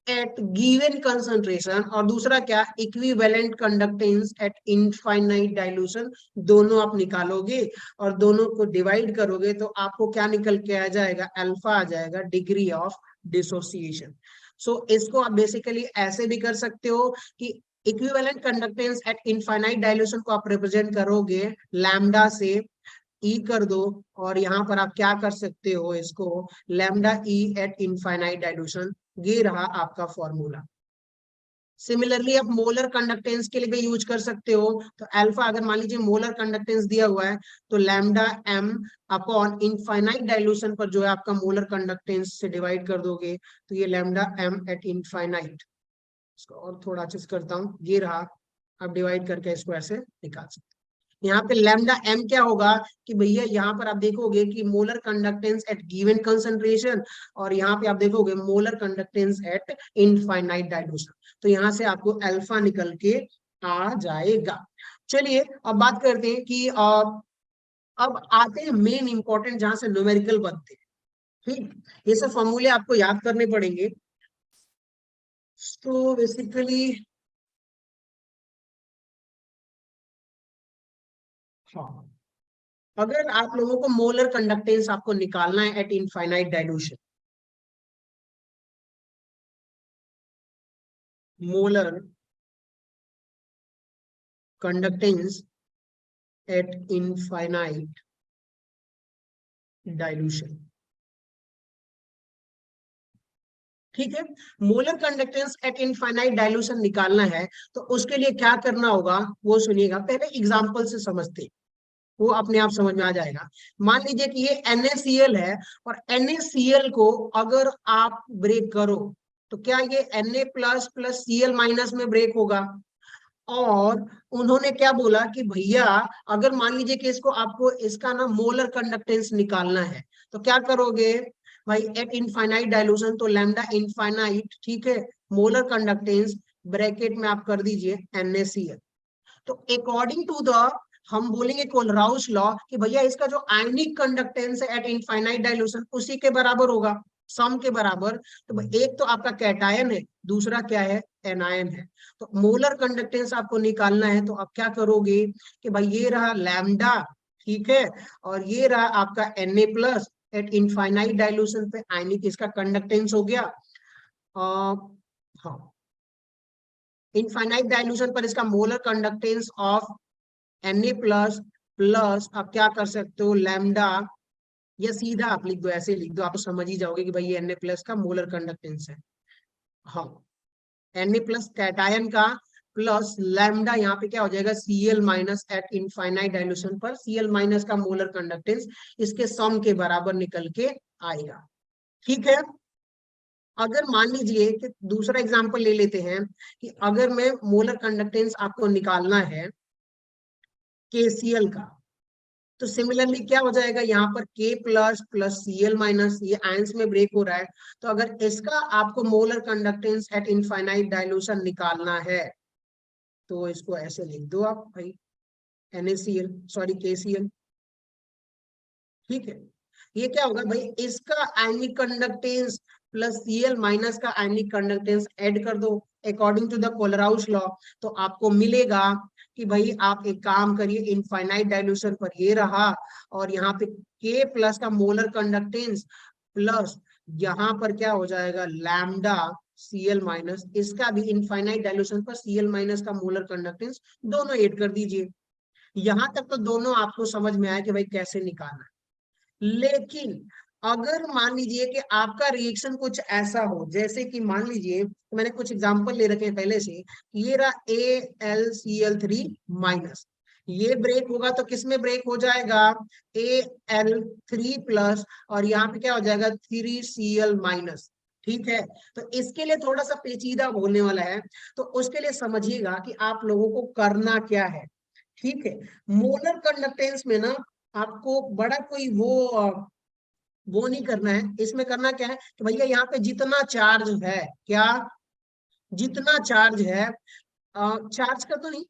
at given concentration, और दूसरा क्या, equivalent conductance at infinite dilution. दोनों आप निकालोगे और दोनों को डिवाइड करोगे तो आपको क्या निकल के आ जाएगा, अल्फा आ जाएगा, डिग्री ऑफ डिसोसिएशन। सो इसको आप बेसिकली ऐसे भी कर सकते हो कि equivalent conductance at infinite dilution को आप रिप्रेजेंट करोगे लैम्डा से, ई कर दो, और यहाँ पर आप क्या कर सकते हो, इसको लैम्डा ई एट इनफाइनाइट डाइल्यूशन, ये रहा आपका फॉर्मूला। सिमिलरली आप मोलर कंडक्टेंस के लिए भी यूज कर सकते हो। तो अल्फा अगर मान लीजिए मोलर कंडक्टेंस दिया हुआ है तो lambda M upon infinite dilution पर जो है आपका मोलर कंडक्टेंस से डिवाइड कर दोगे, तो ये लैम्डा एम एट इनफाइनाइट, इसको और थोड़ा अच्छे से करता हूँ, ये रहा, आप डिवाइड करके इसको ऐसे निकाल सकते। यहाँ पे लैम्डा एम क्या होगा कि भैया यहाँ पर आप देखोगे कि molar conductance at given concentration, और यहाँ पे आप देखोगे molar conductance at infinite dilution, तो यहाँ से आपको अल्फा निकल के आ जाएगा। चलिए अब बात करते हैं कि अब आते हैं मेन इंपॉर्टेंट जहां से न्यूमेरिकल बनते हैं। ठीक, ये सब फॉर्मूले आपको याद करने पड़ेंगे। तो बेसिकली हाँ, अगर आप लोगों को मोलर कंडक्टेंस आपको निकालना है eight infinite dilution, molar conductance at infinite dilution, ठीक है, molar conductance at infinite dilution निकालना है तो उसके लिए क्या करना होगा वो सुनिएगा। पहले एग्जांपल से समझते, वो अपने आप समझ में आ जाएगा। मान लीजिए कि ये NaCl है, और NaCl को अगर आप ब्रेक करो तो क्या ये Na plus plus Cl minus में ब्रेक होगा। और उन्होंने क्या बोला कि भैया अगर मान लीजिए कि इसको आपको इसका ना मोलर कंडक्टेंस निकालना है तो क्या करोगे भाई, एट इनफाइनाइट डाइल्यूशन, तो लैम्डा इनफाइनाइट, ठीक है, मोलर कंडक्टेंस ब्रैकेट में आप कर दीजिए NaCl। तो अकॉर्डिंग टू द, हम बोलेंगे कोलराउस लॉ कि भैया इसका जो आयनिक कंडक्टेंस है एट इनफाइनाइट डाइल्यूशन उसी के बराबर होगा, सम के बराबर। तो एक तो आपका कैटायन है, दूसरा क्या है, एनायन है। तो मोलर कंडक्टेंस आपको निकालना है तो आप क्या करोगे कि भाई ये रहा लैम्डा, ठीक है, और ये रहा आपका Na plus, eight infinite dilution पे आयनिक इसका कंडक्टेंस हो गया। हाँ, इनफाइनाइट डाइल्यूशन पर इसका molar conductance of Na plus plus आप क्या कर सकते हो लैम्डा, या सीधा आप लिख दो, ऐसे लिख दो, आप समझ ही जाओगे कि भाई ये Na प्लस का मोलर कंडक्टेंस है। हाँ, Na प्लस कैटायन का प्लस लैम्डा, यहाँ पे क्या हो जाएगा Cl minus eight infinite dilution पर Cl माइनस का मोलर कंडक्टेंस इसके सम के बराबर निकल के आएगा। ठीक है, अगर मान लीजिए कि दूसरा एग्जांपल ले लेते हैं कि अगर मैं मोलर कंडक्टेंस आपको निकालना है KCl का, तो सिमिलरली क्या हो जाएगा, यहाँ पर K plus plus Cl minus, ये आयंस में ब्रेक हो रहा है, तो अगर इसका आपको molar conductance at infinite dilution निकालना है तो इसको ऐसे लिख दो आप भाई, NaCl सॉरी KCl, ठीक है। ये क्या होगा भाई, इसका ionic conductance plus Cl minus का आयनिक कंडक्टेंस ऐड कर दो according to the Kohlrausch law, तो आपको मिलेगा कि भाई आप एक काम करिए, इनफाइनाइट डाइल्यूशन पर ये रहा, और यहाँ पे K प्लस का मोलर कंडक्टेंस प्लस यहाँ पर क्या हो जाएगा लैम्डा Cl माइनस, इसका भी इनफाइनाइट डाइल्यूशन पर Cl माइनस का मोलर कंडक्टेंस दोनों ऐड कर दीजिए। यहां तक तो दोनों आपको समझ में आया कि भाई कैसे निकालना है। लेकिन अगर मान लीजिए कि आपका रिएक्शन कुछ ऐसा हो, जैसे कि मान लीजिए मैंने कुछ एग्जांपल ले रखे हैं पहले से, ये रहा AlCl3 माइनस, ये ब्रेक होगा तो किसमें ब्रेक हो जाएगा Al3 प्लस, और यहाँ पे क्या हो जाएगा 3Cl माइनस, ठीक है। तो इसके लिए थोड़ा सा पेचीदा होने वाला है, तो उसके लिए समझिएगा कि आप लोगों को करना क्या है। ठीक है, मोलर कंडक्टेंस में ना आपको बड़ा कोई वो नहीं करना है, इसमें करना क्या है कि भैया यहाँ पे जितना चार्ज है, क्या जितना चार्ज है, चार्ज का तो नहीं,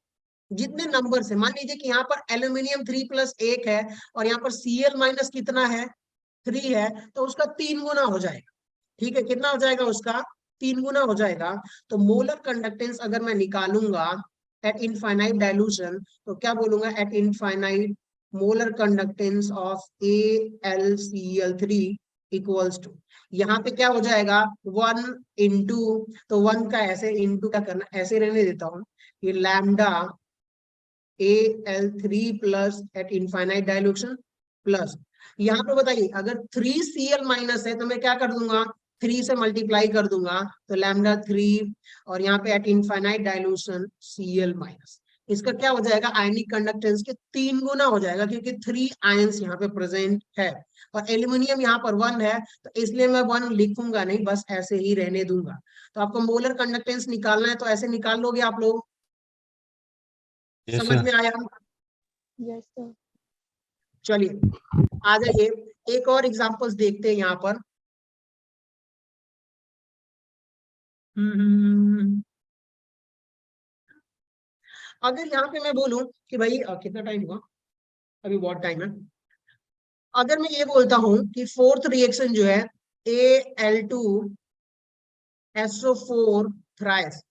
जितने नंबर से, मान लीजिए कि यहाँ पर एल्यूमिनियम 3 प्लस 1 है और यहाँ पर Cl माइनस कितना है 3 है, तो उसका 3 गुना हो जाएगा। ठीक है, कितना हो जाएगा उसका 3 गुना हो जाएगा। तो मोलर कंडक्टेंस अगर मैं निकालूंगा एट इनफाइनाइट डाइल्यूशन तो क्या बोलूंगा, at infinite molar conductance of AlCl3 equals to, यहाँ पे क्या हो जाएगा 1 इंटू, तो 1 का ऐसे इंटू क्या करना, ऐसे रहने देता हूँ, ये lambda AL3 plus eight infinite dilution plus, यहाँ पे बताइए अगर 3Cl माइनस है तो मैं क्या कर दूंगा, 3 से मल्टीप्लाई कर दूंगा, तो लैम्डा 3 और यहाँ पे eight infinite dilution Cl minus, इसका क्या हो जाएगा, आयनिक कंडक्टेंस के 3 गुना हो जाएगा, क्योंकि 3 आयंस यहाँ पे प्रेजेंट है और एल्यूमिनियम यहाँ पर 1 है, तो इसलिए मैं 1 लिखूंगा नहीं, बस ऐसे ही रहने दूंगा। तो आपको मोलर कंडक्टेंस निकालना है तो ऐसे निकाल लोगे आप लोग, Yes, समझ sir. में आया? Yes, sir. चलिए आ जाइए, एक और एग्जांपल्स देखते हैं यहाँ पर। अगर यहाँ पे मैं बोलूं कि भाई कितना टाइम हुआ, अभी बहुत टाइम है, अगर मैं ये बोलता हूं कि फोर्थ रिएक्शन जो है Al2SO4 थ्राइस,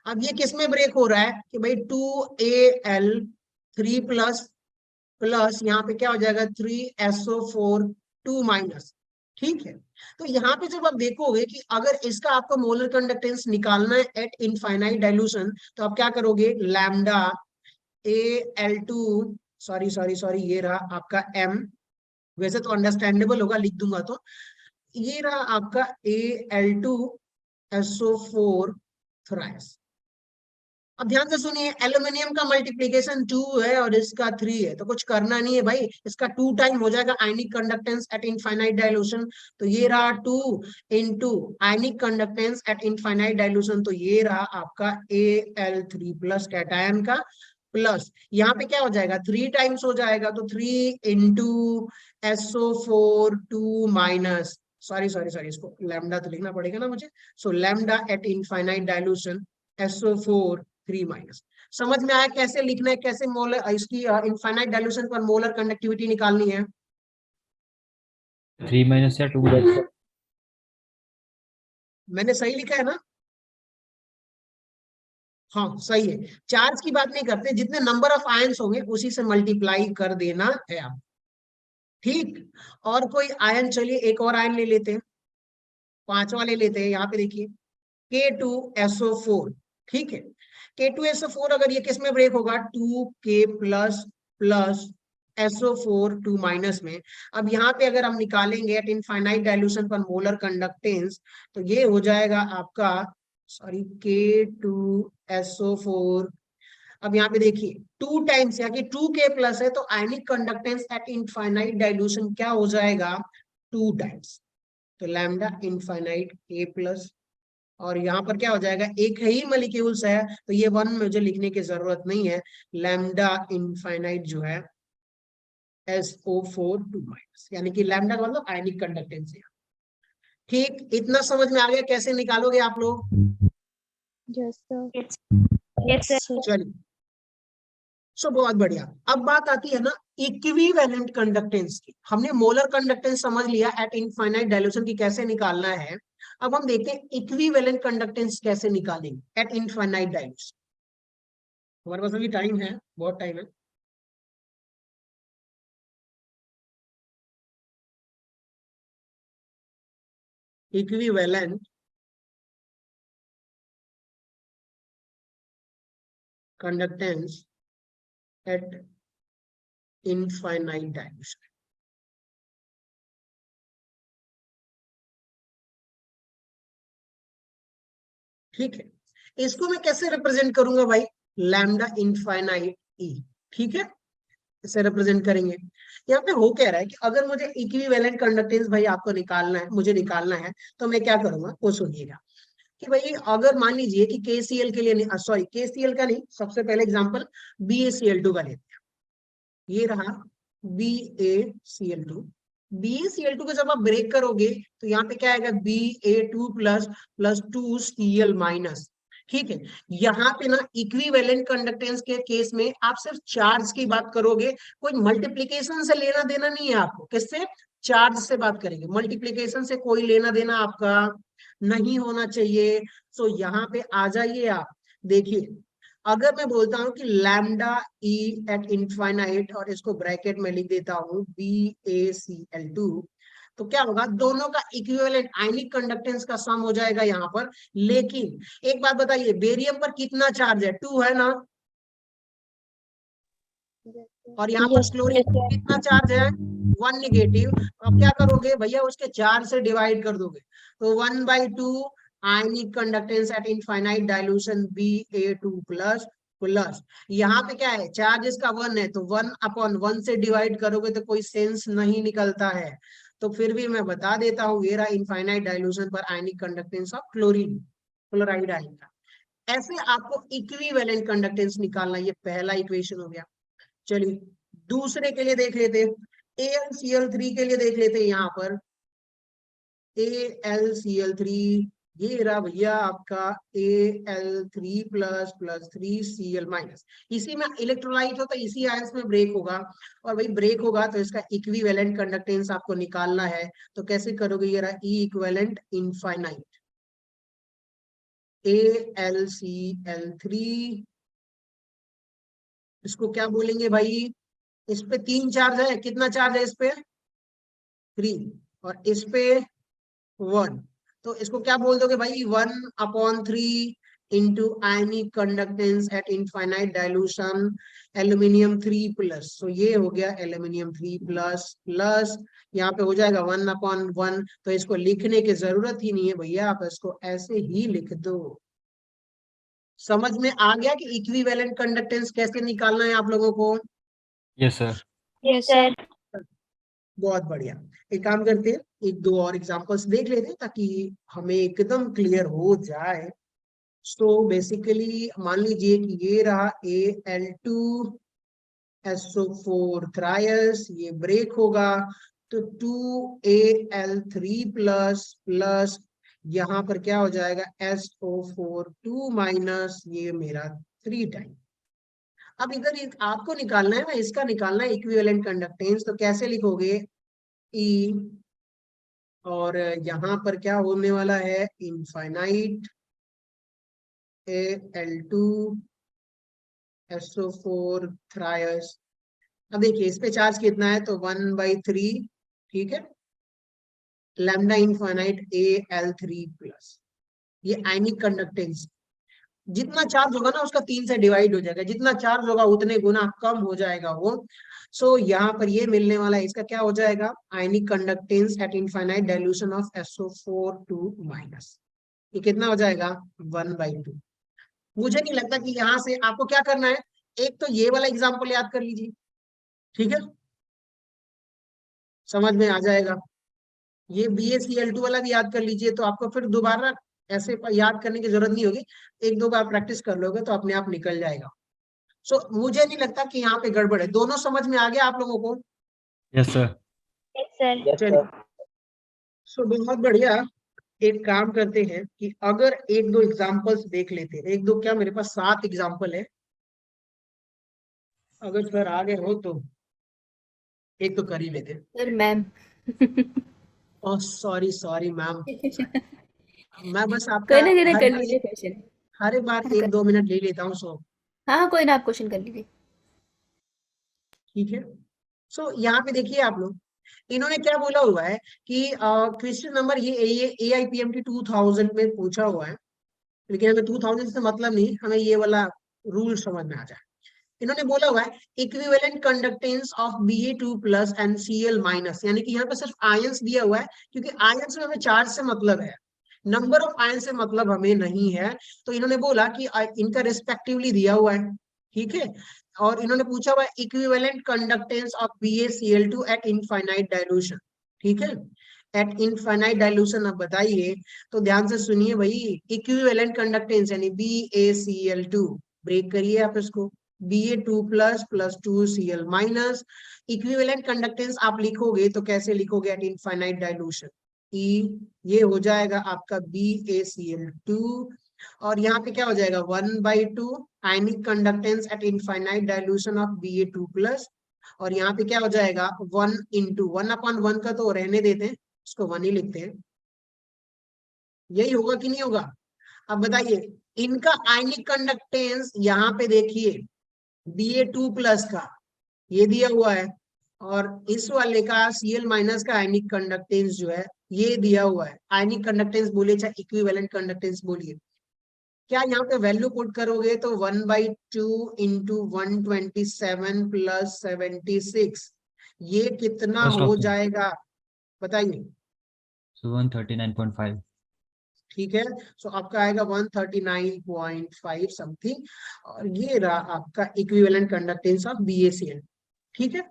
अब ये किस में ब्रेक हो रहा है कि भाई 2Al3 प्लस प्लस यहाँ पे क्या हो जाएगा 3SO4 2 माइनस, ठीक है। तो यहाँ पे जब आप देखोगे कि अगर इसका आपको मोलर कंडक्टेंस निकालना है एट इनफाइनाइट डाइल्यूशन, तो आप क्या करोगे, lambda Al2, sorry sorry sorry, ये रहा आपका M, वैसे तो अंडरस्टैंडेबल होगा, लिख दूंगा, तो ये रहा आपका Al2SO4 थ्राइस। अब ध्यान से सुनिए, एल्यूमिनियम का मल्टीप्लीकेशन 2 है और इसका 3 है, तो कुछ करना नहीं है भाई, इसका 2 टाइम हो जाएगा ionic conductance at infinite dilution, तो ये रहा 2 into ionic conductance at infinite dilution, तो ये रहा आपका Al3 प्लस कैटायन का प्लस, यहाँ पे क्या हो जाएगा 3 टाइम्स हो जाएगा, तो 3 into SO4 2 minus, sorry sorry sorry, इसको लैम्डा तो लिखना पड़ेगा ना मुझे, सो lambda eight infinite dilution SO4 3 minus. समझ में आया कैसे लिखना है, कैसे मोलर इसकी इनफाइनाइट डाइल्यूशन पर मोलर कंडक्टिविटी निकालनी है? 3 minus या 2 minus? मैंने सही लिखा है ना? हाँ सही है, चार्ज की बात नहीं करते, जितने नंबर ऑफ आयंस होंगे उसी से मल्टीप्लाई कर देना है आप, ठीक। और कोई आयन, चलिए एक और आयन ले लेते हैं, 5वां ले लेते हैं, यहाँ पे देखिए K2SO4, ठीक है। K2SO4 अगर ये किस में ब्रेक होगा 2K plus plus SO4 2 minus में, अब यहाँ पे अगर हम निकालेंगे एट इनफाइनाइट डाइल्यूशन पर मोलर कंडक्टेंस, तो ये हो जाएगा आपका, सॉरी, K2SO4, अब यहाँ पे देखिए 2 टाइम्स, यहाँ की 2K प्लस है, तो ionic conductance at infinite dilution क्या हो जाएगा 2 टाइम्स, तो लैम्डा इनफाइनाइट K प्लस, और यहाँ पर क्या हो जाएगा, एक ही मॉलिक्यूल्स है, तो ये 1 मुझे लिखने की जरूरत नहीं है, लैम्डा इनफाइनाइट जो है SO4 2 माइनस, यानी कि लैम्डा का मतलब आयनिक कंडक्टेंस है, ठीक। इतना समझ में आ गया कैसे निकालोगे आप लोग? Yes, sir. Yes, sir. चलिए, सो बहुत बढ़िया। अब बात आती है ना इक्विवेलेंट कंडक्टेंस की, हमने मोलर कंडक्टेंस समझ लिया एट इनफाइनाइट डाइल्यूशन की कैसे निकालना है, अब हम देखते हैं इक्विवेलेंट कंडक्टेंस कैसे निकालेंगे एट इनफाइनाइट डाइल्यूशन। हमारे पास अभी टाइम है, बहुत टाइम है। Equivalent conductance at infinite dilution, ठीक है। इसको मैं कैसे रिप्रेजेंट करूंगा भाई, लैम्डा इनफाइनाइट ई, ठीक है, इसे रिप्रेजेंट करेंगे। यहाँ पे हो क्या रहा है कि अगर मुझे इक्विवेलेंट कंडक्टेंस भाई आपको निकालना है, मुझे निकालना है, तो मैं क्या करूंगा वो सुनिएगा कि भाई अगर मान लीजिए कि KCl के लिए, सॉरी KCl का नहीं, सबसे पहले एग्जांपल BaCl2 का लेते हैं, ये रहा BaCl2, BaCl2 को जब आप ब्रेक करोगे तो यहाँ पे क्या आएगा Ba2 plus plus 2Cl minus, ठीक है। यहाँ पे ना इक्विवेलेंट कंडक्टेंस के केस में आप सिर्फ चार्ज की बात करोगे, कोई मल्टीप्लीकेशन से लेना देना नहीं है आपको, किससे, चार्ज से बात करेंगे, मल्टीप्लीकेशन से कोई लेना देना आपका नहीं होना चाहिए। सो यहाँ पे आ जाइए आप, देखिए अगर मैं बोलता हूं कि लैम्डा ई एट इनफाइनाइट, और इसको ब्रैकेट में लिख देता हूं BaCl2, तो क्या होगा, दोनों का इक्विवेलेंट आयनिक कंडक्टेंस का सम हो जाएगा यहाँ पर। लेकिन एक बात बताइए, बेरियम पर कितना चार्ज है, 2 है ना, yes, sir. और यहाँ पर क्लोरीन पर कितना चार्ज है, 1 नेगेटिव। अब क्या करोगे भैया, उसके 4 से डिवाइड कर दोगे, तो 1/2 ionic conductance at infinite dilution Ba2 plus plus यहाँ पे क्या है, चार्ज इसका 1 है, तो 1/1 से डिवाइड करोगे तो कोई सेंस नहीं निकलता है। तो फिर भी मैं बता देता हूँ, ये रहा इनफाइनाइट डाइल्यूशन पर आयनिक conductance of chlorine, chloride ion का। ऐसे आपको इक्विवेलेंट कंडक्टेंस निकालना, ये पहला इक्वेशन हो गया। चलिए दूसरे के लिए देख लेते, AlCl3 के लिए देख लेते। यहाँ पर AlCl3 ये रहा भैया आपका Al3 plus plus 3Cl minus. इसी में इलेक्ट्रोलाइट हो तो इसी आयंस में ब्रेक होगा, और भाई ब्रेक होगा तो इसका इक्विवेलेंट कंडक्टेंस आपको निकालना है। तो कैसे करोगे, ये रहा E इक्विवेलेंट इनफाइनाइट AlCl3, इसको क्या बोलेंगे भाई, इस पे 3 चार्ज है, कितना चार्ज है इस पे, 3, और इस पे 1, तो इसको क्या बोल दोगे भाई, 1/3 into ionic conductance at infinite dilution aluminium 3 plus. तो ये हो गया एल्यूमिनियम 3 प्लस प्लस, यहाँ पे हो जाएगा 1/1। तो इसको लिखने की जरूरत ही नहीं है भैया, आप इसको ऐसे ही लिख दो। समझ में आ गया कि इक्विवेलेंट कंडक्टेंस कैसे निकालना है आप लोगों को? Yes, sir. Yes, sir. बहुत बढ़िया। एक काम करते हैं, एक दो और एग्जांपल्स देख लेते हैं ताकि हमें एकदम क्लियर हो जाए। सो बेसिकली मान लीजिए कि ये रहा Al2SO4 थ्रायस, ये ब्रेक होगा तो 2Al3 प्लस प्लस यहाँ पर क्या हो जाएगा, SO4 2 माइनस, ये मेरा 3 टाइम। अब इधर आपको निकालना है ना, इसका निकालना है इक्विवेलेंट कंडक्टेंस। तो कैसे लिखोगे, E, और यहाँ पर क्या होने वाला है, इनफाइनाइट Al2SO4 थ्रायस। अब देखिए इस पे चार्ज कितना है, तो 1/3, ठीक है, लैम्डा इनफाइनाइट Al3 प्लस, ये आयनिक कंडक्टेंस। जितना चार्ज होगा ना उसका 3 से डिवाइड हो जाएगा, जितना चार्ज होगा उतने गुना कम हो जाएगा वो। सो यहाँ पर ये मिलने वाला है, इसका क्या हो जाएगा, ionic conductance at infinite dilution of SO4 2 minus, ये कितना हो जाएगा, 1/2। मुझे नहीं लगता कि यहाँ से आपको क्या करना है, एक तो ये वाला एग्जाम्पल याद कर लीजिए, ठीक है, समझ में आ जाएगा। ये BaCl2 वाला भी याद कर लीजिए, तो आपको फिर दोबारा ऐसे याद करने की जरूरत नहीं होगी, 1-2 बार प्रैक्टिस कर लोगे तो अपने आप निकल जाएगा। सो मुझे नहीं लगता कि यहाँ पे गड़बड़ है, दोनों समझ में आ गया आप लोगों को? Yes, sir. Yes, sir. चलिए सो बहुत बढ़िया। एक काम करते हैं कि अगर 1-2 एग्जांपल्स देख लेते हैं, 1-2 क्या, मेरे पास 7 एग्जांपल है, अगर सर आगे हो तो एक तो कर ही लेते हैं। Sir ma'am oh sorry sorry ma'am, मैं बस कोई आपका ना कोई ना हर कर बार लीजिए क्वेश्चन। हर एक बार 1-2 मिनट ले लेता हूँ। सो हाँ कोई ना, आप क्वेश्चन कर लीजिए। ठीक है, सो यहाँ पे देखिए आप लोग, इन्होंने क्या बोला हुआ है कि क्वेश्चन नंबर ये AIPMT 2000 में पूछा हुआ है, लेकिन हमें 2000 से मतलब नहीं, हमें ये वाला रूल समझ में आ जाए। इन्होंने बोला हुआ है equivalent conductance of Ba2 plus and Cl minus, यानी कि यहाँ पे सिर्फ आयंस दिया हुआ है, क्योंकि आयंस में हमें चार्ज से मतलब है, नंबर ऑफ आयन से मतलब हमें नहीं है। तो इन्होंने बोला कि इनका रिस्पेक्टिवली दिया हुआ है, ठीक है, और इन्होंने पूछा हुआ equivalent conductance of BaCl2 eight infinite dilution, ठीक है, एट इनफाइनाइट डाइल्यूशन। अब बताइए, तो ध्यान से सुनिए भाई, इक्विवेलेंट कंडक्टेंस यानी BaCl2, ब्रेक करिए आप इसको, Ba2 plus plus 2Cl minus, equivalent conductance आप लिखोगे तो कैसे लिखोगे, एट इनफाइनाइट डाइल्यूशन, E, ये हो जाएगा आपका BaCl2, और यहाँ पे क्या हो जाएगा, 1/2 ionic conductance at infinite dilution of Ba2 plus, और यहाँ पे क्या हो जाएगा, 1 इंटू 1/1 का तो रहने देते हैं, उसको 1 ही लिखते हैं। यही होगा कि नहीं होगा? अब बताइए, इनका आयनिक कंडक्टेंस यहाँ पे देखिए, Ba2 प्लस का ये दिया हुआ है, और इस वाले का Cl माइनस का आयनिक कंडक्टेंस जो है ये दिया हुआ है। आयनिक कंडक्टेंस बोलिए चाहे इक्विवेलेंट कंडक्टेंस बोलिए, क्या यहाँ पे वैल्यू पुट करोगे तो 1/2 इंटू 127 प्लस 76, ये कितना First हो option. जाएगा बताइए। So 139.5. ठीक है, सो आपका आएगा 139.5 समथिंग, और ये रहा आपका इक्विवेलेंट कंडक्टेंस ऑफ BaCl। ठीक है,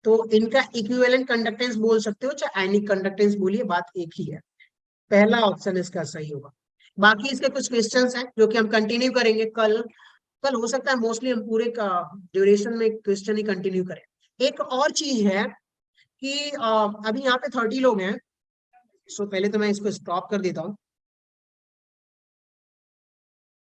तो इनका इक्विवेलेंट कंडक्टेंस बोल सकते हो चाहे आयनिक कंडक्टेंस बोलिए, बात एक ही है। पहला ऑप्शन इसका सही होगा। बाकी इसके कुछ क्वेश्चंस हैं जो कि हम कंटिन्यू करेंगे कल। कल हो सकता है मोस्टली हम पूरे का ड्यूरेशन में क्वेश्चन ही कंटिन्यू करें। एक और चीज है कि अभी यहाँ पे 30 लोग हैं, सो पहले तो मैं इसको स्टॉप कर देता हूँ।